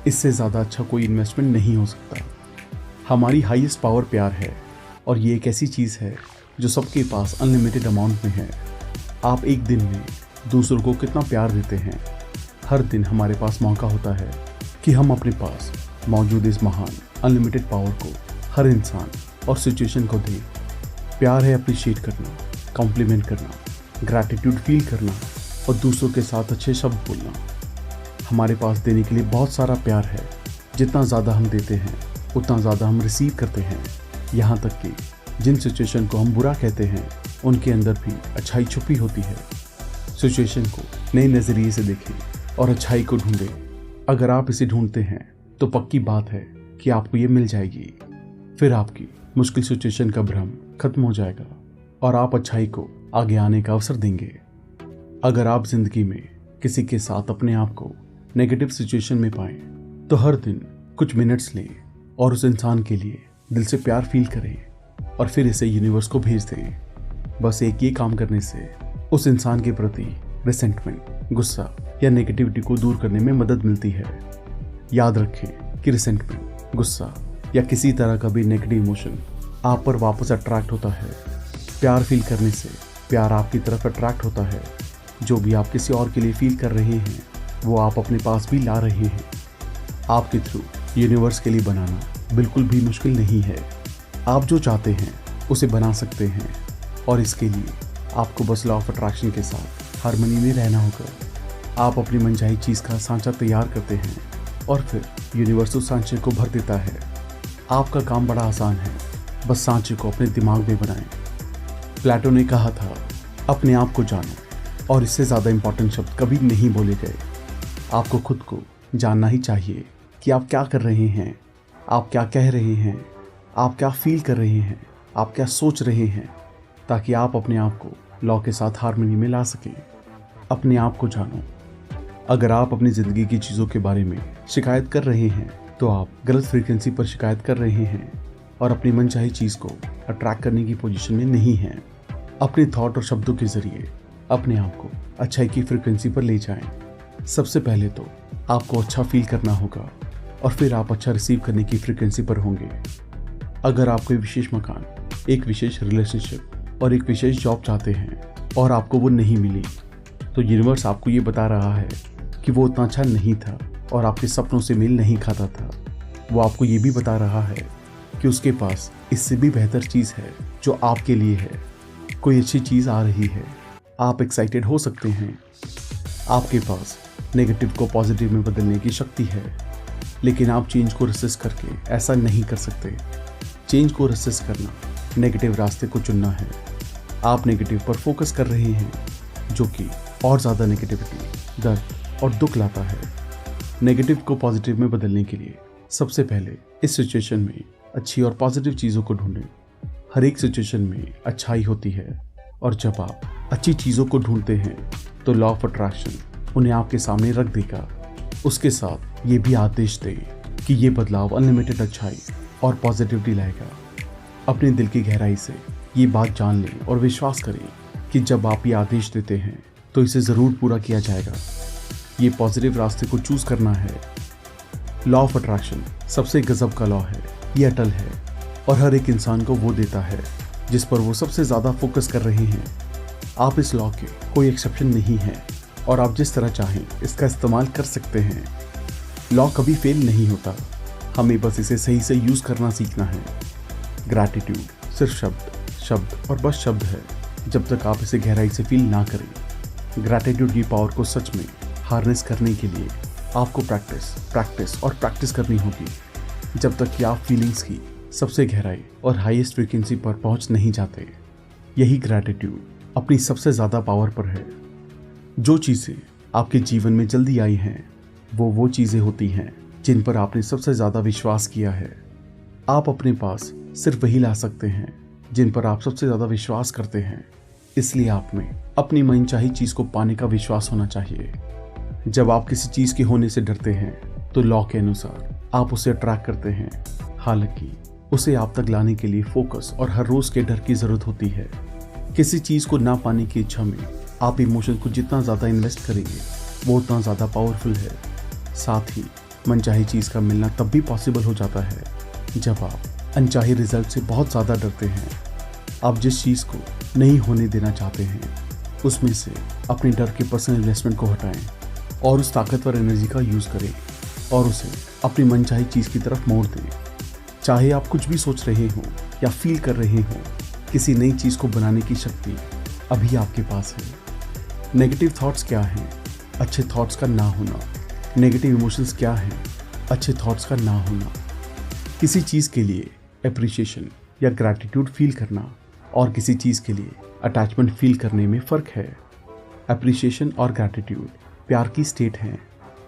इससे ज़्यादा अच्छा कोई इन्वेस्टमेंट नहीं हो सकता। हमारी हाईएस्ट पावर प्यार है और ये एक ऐसी चीज़ है जो सबके पास अनलिमिटेड अमाउंट में है। आप एक दिन में दूसरों को कितना प्यार देते हैं। हर दिन हमारे पास मौका होता है कि हम अपने पास मौजूद इस महान अनलिमिटेड पावर को हर इंसान और सिचुएशन को दें। प्यार है अप्रिशिएट करना, कॉम्प्लीमेंट करना, ग्रैटिट्यूड फील करना और दूसरों के साथ अच्छे शब्द बोलना। हमारे पास देने के लिए बहुत सारा प्यार है। जितना ज़्यादा हम देते हैं उतना ज़्यादा हम रिसीव करते हैं। यहाँ तक कि जिन सिचुएशन को हम बुरा कहते हैं उनके अंदर भी अच्छाई छुपी होती है। सिचुएशन को नए नज़रिए से देखें और अच्छाई को ढूंढें। अगर आप इसे ढूंढते हैं तो पक्की बात है कि आपको ये मिल जाएगी। फिर आपकी मुश्किल सिचुएशन का भ्रम खत्म हो जाएगा और आप अच्छाई को आगे आने का अवसर देंगे। अगर आप जिंदगी में किसी के साथ अपने आप को नेगेटिव सिचुएशन में पाएं तो हर दिन कुछ मिनट्स लें और उस इंसान के लिए दिल से प्यार फील करें और फिर इसे यूनिवर्स को भेज दें। बस एक ये काम करने से उस इंसान के प्रति रिसेंटमेंट, गुस्सा या नेगेटिविटी को दूर करने में मदद मिलती है। याद रखें कि रिसेंटमेंट, गुस्सा या किसी तरह का भी नेगेटिव इमोशन आप पर वापस अट्रैक्ट होता है। प्यार फील करने से प्यार आपकी तरफ अट्रैक्ट होता है। जो भी आप किसी और के लिए फील कर रहे हैं वो आप अपने पास भी ला रहे हैं। आपके थ्रू यूनिवर्स के लिए बनाना बिल्कुल भी मुश्किल नहीं है। आप जो चाहते हैं उसे बना सकते हैं और इसके लिए आपको बस लॉ ऑफ अट्रैक्शन के साथ हार्मनी में रहना होगा। आप अपनी मनचाही चीज़ का सांचा तैयार करते हैं और फिर यूनिवर्स उस सांचे को भर देता है। आपका काम बड़ा आसान है, बस सांचे को अपने दिमाग में बनाएं। प्लेटो ने कहा था अपने आप को जानो, और इससे ज़्यादा इम्पोर्टेंट शब्द कभी नहीं बोले गए। आपको खुद को जानना ही चाहिए कि आप क्या कर रहे हैं, आप क्या कह रहे हैं, आप क्या फील कर रहे हैं, आप क्या सोच रहे हैं, ताकि आप अपने आप को लॉ के साथ हार्मनी में ला सकें। अपने आप को जानो। अगर आप अपनी ज़िंदगी की चीज़ों के बारे में शिकायत कर रहे हैं तो आप गलत फ्रीक्वेंसी पर शिकायत कर रहे हैं और अपनी मनचाही चीज़ को अट्रैक्ट करने की पोजीशन में नहीं हैं। अपने थॉट और शब्दों के ज़रिए अपने आप को अच्छाई की फ्रीक्वेंसी पर ले जाएं। सबसे पहले तो आपको अच्छा फील करना होगा और फिर आप अच्छा रिसीव करने की फ्रीक्वेंसी पर होंगे। अगर आप कोई विशेष मकान, एक विशेष रिलेशनशिप और एक विशेष जॉब चाहते हैं और आपको वो नहीं मिली, तो यूनिवर्स आपको ये बता रहा है कि वो उतना अच्छा नहीं था और आपके सपनों से मेल नहीं खाता था। वो आपको ये भी बता रहा है कि उसके पास इससे भी बेहतर चीज़ है जो आपके लिए है। कोई अच्छी चीज़ आ रही है, आप एक्साइटेड हो सकते हैं। आपके पास नेगेटिव को पॉजिटिव में बदलने की शक्ति है, लेकिन आप चेंज को रेसिस्ट करके ऐसा नहीं कर सकते। चेंज को रेसिस्ट करना नेगेटिव रास्ते को चुनना है। आप नेगेटिव पर फोकस कर रहे हैं, जो कि और ज़्यादा नेगेटिविटी, दर्द और दुख लाता है। नेगेटिव को पॉजिटिव में बदलने के लिए सबसे पहले इस सिचुएशन में अच्छी और पॉजिटिव चीज़ों को ढूंढें। हर एक सिचुएशन में अच्छाई होती है, और जब आप अच्छी चीज़ों को ढूंढते हैं तो लॉ ऑफ अट्रैक्शन उन्हें आपके सामने रख देगा। उसके साथ ये भी आदेश दे कि ये बदलाव अनलिमिटेड अच्छाई और पॉजिटिविटी लाएगा। अपने दिल की गहराई से ये बात जान लें और विश्वास करें कि जब आप ये आदेश देते हैं तो इसे ज़रूर पूरा किया जाएगा। ये पॉजिटिव रास्ते को चूज़ करना है। लॉ ऑफ अट्रैक्शन सबसे गजब का लॉ है। ये अटल है और हर एक इंसान को वो देता है जिस पर वो सबसे ज़्यादा फोकस कर रहे हैं। आप इस लॉ के कोई एक्सेप्शन नहीं है और आप जिस तरह चाहें इसका इस्तेमाल कर सकते हैं। लॉ कभी फेल नहीं होता, हमें बस इसे सही से यूज़ करना सीखना है। ग्रैटिट्यूड सिर्फ शब्द और बस शब्द है, जब तक आप इसे गहराई से फील ना करें। ग्रैटिट्यूड की पावर को सच में हार्नेस करने के लिए आपको प्रैक्टिस करनी होगी, जब तक कि आप फीलिंग्स की सबसे गहराई और हाईएस्ट फ्रीक्वेंसी पर पहुंच नहीं जाते। यही ग्रैटिट्यूड अपनी सबसे ज़्यादा पावर पर है। जो चीज़ें आपके जीवन में जल्दी आई हैं वो चीज़ें होती हैं जिन पर आपने सबसे ज़्यादा विश्वास किया है। आप अपने पास सिर्फ वही ला सकते हैं जिन पर आप सबसे ज़्यादा विश्वास करते हैं। इसलिए आप में अपनी मनचाही चीज़ को पाने का विश्वास होना चाहिए। जब आप किसी चीज़ के होने से डरते हैं तो लॉ के अनुसार आप उसे अट्रैक्ट करते हैं। हालांकि उसे आप तक लाने के लिए फोकस और हर रोज़ के डर की ज़रूरत होती है। किसी चीज़ को ना पाने की इच्छा में आप इमोशन को जितना ज़्यादा इन्वेस्ट करेंगे वो उतना ज़्यादा पावरफुल है। साथ ही मनचाही चीज़ का मिलना तब भी पॉसिबल हो जाता है जब आप अनचाहे रिजल्ट से बहुत ज़्यादा डरते हैं। आप जिस चीज़ को नहीं होने देना चाहते हैं उसमें से अपने डर के पर्सनल इन्वेस्टमेंट को हटाएं और उस ताकतवर एनर्जी का यूज़ करें और उसे अपनी मनचाही चीज़ की तरफ मोड़ दें। चाहे आप कुछ भी सोच रहे हों या फील कर रहे हों, किसी नई चीज़ को बनाने की शक्ति अभी आपके पास है। नेगेटिव थॉट्स क्या हैं? अच्छे थॉट्स का ना होना। नेगेटिव इमोशंस क्या हैं? अच्छे थॉट्स का ना होना। किसी चीज़ के लिए एप्रिशिएशन या ग्रैटिट्यूड फील करना और किसी चीज़ के लिए अटैचमेंट फील करने में फ़र्क है। एप्रिशिएशन और ग्रैटिट्यूड प्यार की स्टेट हैं,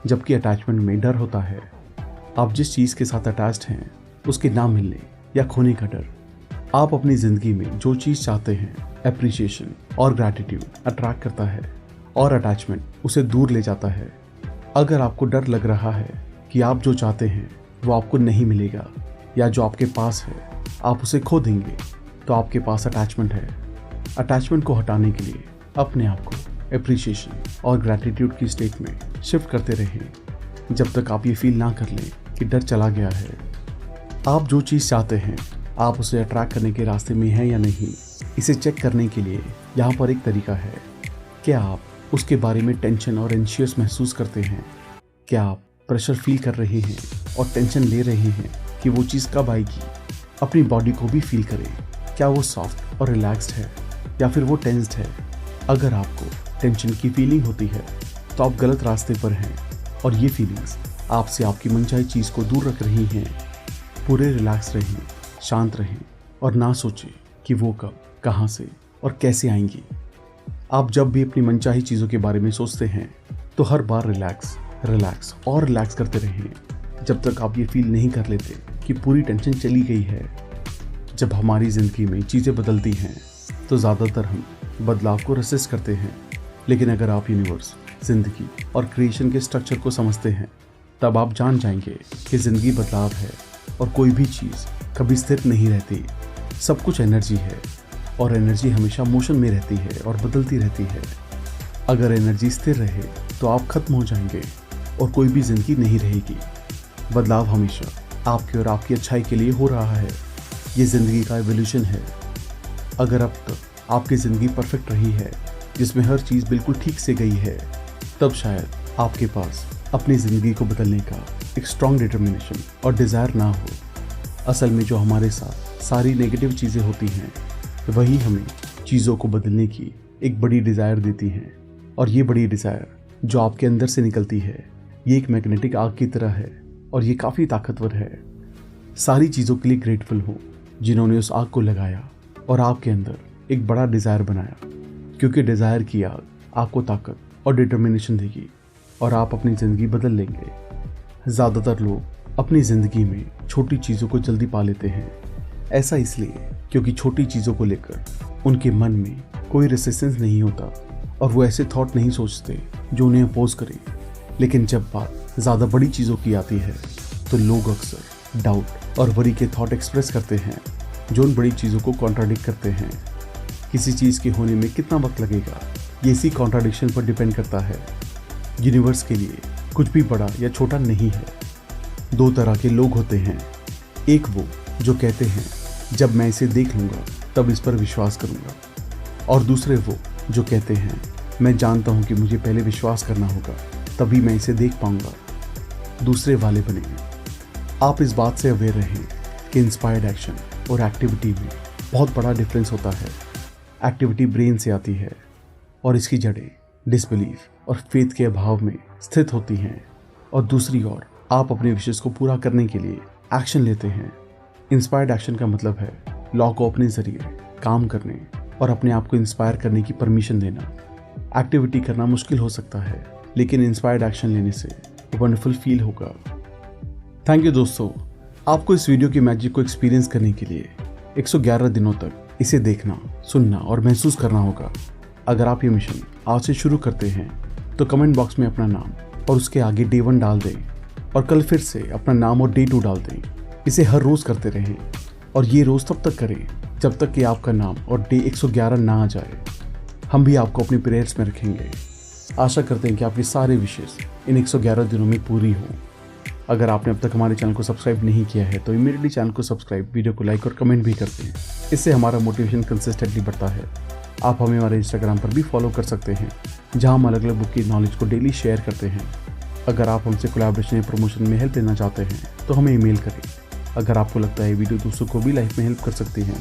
जबकि अटैचमेंट में डर होता है। आप जिस चीज़ के साथ अटैच्ड हैं उसके ना मिलने या खोने का डर। आप अपनी ज़िंदगी में जो चीज़ चाहते हैं, एप्रिशिएशन और ग्रैटिट्यूड अट्रैक्ट करता है और अटैचमेंट उसे दूर ले जाता है। अगर आपको डर लग रहा है कि आप जो चाहते हैं वो आपको नहीं मिलेगा या जो आपके पास है आप उसे खो देंगे, तो आपके पास अटैचमेंट है। अटैचमेंट को हटाने के लिए अपने आप को एप्रिशिएशन और ग्रैटिट्यूड की स्टेट में शिफ्ट करते रहें जब तक आप ये फील ना कर लें कि डर चला गया है। आप जो चीज़ चाहते हैं आप उसे अट्रैक्ट करने के रास्ते में हैं या नहीं, इसे चेक करने के लिए यहाँ पर एक तरीका है। क्या आप उसके बारे में टेंशन और एंशियस महसूस करते हैं? क्या आप प्रेशर फील कर रहे हैं और टेंशन ले रहे हैं कि वो चीज़ कब आएगी? अपनी बॉडी को भी फील करें। क्या वो सॉफ्ट और रिलैक्स्ड है या फिर वो टेंस्ड है? अगर आपको टेंशन की फीलिंग होती है तो आप गलत रास्ते पर हैं और ये फीलिंग्स आपसे आपकी मनचाही चीज़ को दूर रख रही हैं। पूरे रिलैक्स रहें, शांत रहें और ना सोचें कि वो कब, कहाँ से और कैसे आएंगी। आप जब भी अपनी मनचाही चीज़ों के बारे में सोचते हैं तो हर बार रिलैक्स और रिलैक्स करते रहें जब तक आप ये फील नहीं कर लेते कि पूरी टेंशन चली गई है। जब हमारी ज़िंदगी में चीज़ें बदलती हैं तो ज़्यादातर हम बदलाव को रेसिस्ट करते हैं, लेकिन अगर आप यूनिवर्स, ज़िंदगी और क्रिएशन के स्ट्रक्चर को समझते हैं तब आप जान जाएंगे कि ज़िंदगी बदलाव है और कोई भी चीज़ कभी स्थिर नहीं रहती। सब कुछ एनर्जी है और एनर्जी हमेशा मोशन में रहती है और बदलती रहती है। अगर एनर्जी स्थिर रहे तो आप खत्म हो जाएंगे और कोई भी ज़िंदगी नहीं रहेगी। बदलाव हमेशा आपके और आपकी अच्छाई के लिए हो रहा है। ये ज़िंदगी का एवोल्यूशन है। अगर अब तक आपकी ज़िंदगी परफेक्ट रही है, जिसमें हर चीज़ बिल्कुल ठीक से गई है, तब शायद आपके पास अपनी ज़िंदगी को बदलने का एक स्ट्रॉन्ग डिटर्मिनेशन और डिज़ायर ना हो। असल में जो हमारे साथ सारी नेगेटिव चीज़ें होती हैं वही हमें चीज़ों को बदलने की एक बड़ी डिज़ायर देती हैं। और ये बड़ी डिज़ायर जो आपके अंदर से निकलती है, ये एक मैग्नेटिक आग की तरह है और ये काफ़ी ताकतवर है। सारी चीज़ों के लिए ग्रेटफुल हो जिन्होंने उस आग को लगाया और आपके अंदर एक बड़ा डिज़ायर बनाया, क्योंकि डिज़ायर की आग आपको ताकत और डिटर्मिनेशन देगी और आप अपनी ज़िंदगी बदल लेंगे। ज़्यादातर लोग अपनी ज़िंदगी में छोटी चीज़ों को जल्दी पा लेते हैं। ऐसा इसलिए क्योंकि छोटी चीज़ों को लेकर उनके मन में कोई रेसिस्टेंस नहीं होता और वो ऐसे थॉट नहीं सोचते जो उन्हें अपोज करें। लेकिन जब बात ज़्यादा बड़ी चीज़ों की आती है तो लोग अक्सर डाउट और वरी के थॉट एक्सप्रेस करते हैं जो उन बड़ी चीज़ों को कॉन्ट्राडिक्ट करते हैं। किसी चीज़ के होने में कितना वक्त लगेगा ये इसी कॉन्ट्राडिक्शन पर डिपेंड करता है। यूनिवर्स के लिए कुछ भी बड़ा या छोटा नहीं है। दो तरह के लोग होते हैं, एक वो जो कहते हैं जब मैं इसे देख लूँगा तब इस पर विश्वास करूँगा, और दूसरे वो जो कहते हैं मैं जानता हूँ कि मुझे पहले विश्वास करना होगा तभी मैं इसे देख पाऊँगा। दूसरे वाले बने। आप इस बात से अवेयर रहें कि इंस्पायर्ड एक्शन और एक्टिविटी में बहुत बड़ा डिफरेंस होता है। एक्टिविटी ब्रेन से आती है और इसकी जड़ें डिसबिलीफ और फेथ के अभाव में स्थित होती हैं, और दूसरी ओर आप अपने विशेष को पूरा करने के लिए एक्शन लेते हैं। इंस्पायर्ड एक्शन का मतलब है लॉ को अपने जरिए काम करने और अपने आप को इंस्पायर करने की परमिशन देना। एक्टिविटी करना मुश्किल हो सकता है, लेकिन इंस्पायर्ड एक्शन लेने से वंडरफुल फील होगा। थैंक यू दोस्तों। आपको इस वीडियो की मैजिक को एक्सपीरियंस करने के लिए 111 दिनों तक इसे देखना, सुनना और महसूस करना होगा। अगर आप ये मिशन आज से शुरू करते हैं तो कमेंट बॉक्स में अपना नाम और उसके आगे डे 1 डाल दें और कल फिर से अपना नाम और डे 2 डाल दें। इसे हर रोज़ करते रहें और ये रोज़ तब तक करें जब तक कि आपका नाम और डे 111 ना आ जाए। हम भी आपको अपनी प्रेयर्स में रखेंगे। आशा करते हैं कि आपकी सारे विशेष इन 111 दिनों में पूरी हों। अगर आपने अब तक हमारे चैनल को सब्सक्राइब नहीं किया है तो इमीडिएटली चैनल को सब्सक्राइब, वीडियो को लाइक और कमेंट भी करते हैं। इससे हमारा मोटिवेशन कंसिस्टेंटली बढ़ता है। आप हमें हमारे इंस्टाग्राम पर भी फॉलो कर सकते हैं, जहां हम अलग अलग बुक की नॉलेज को डेली शेयर करते हैं। अगर आप हमसे कोलैबोरेशन या प्रमोशन में हेल्प लेना चाहते हैं तो हमें ईमेल करें। अगर आपको लगता है वीडियो दूसरों को भी लाइफ में हेल्प कर सकती है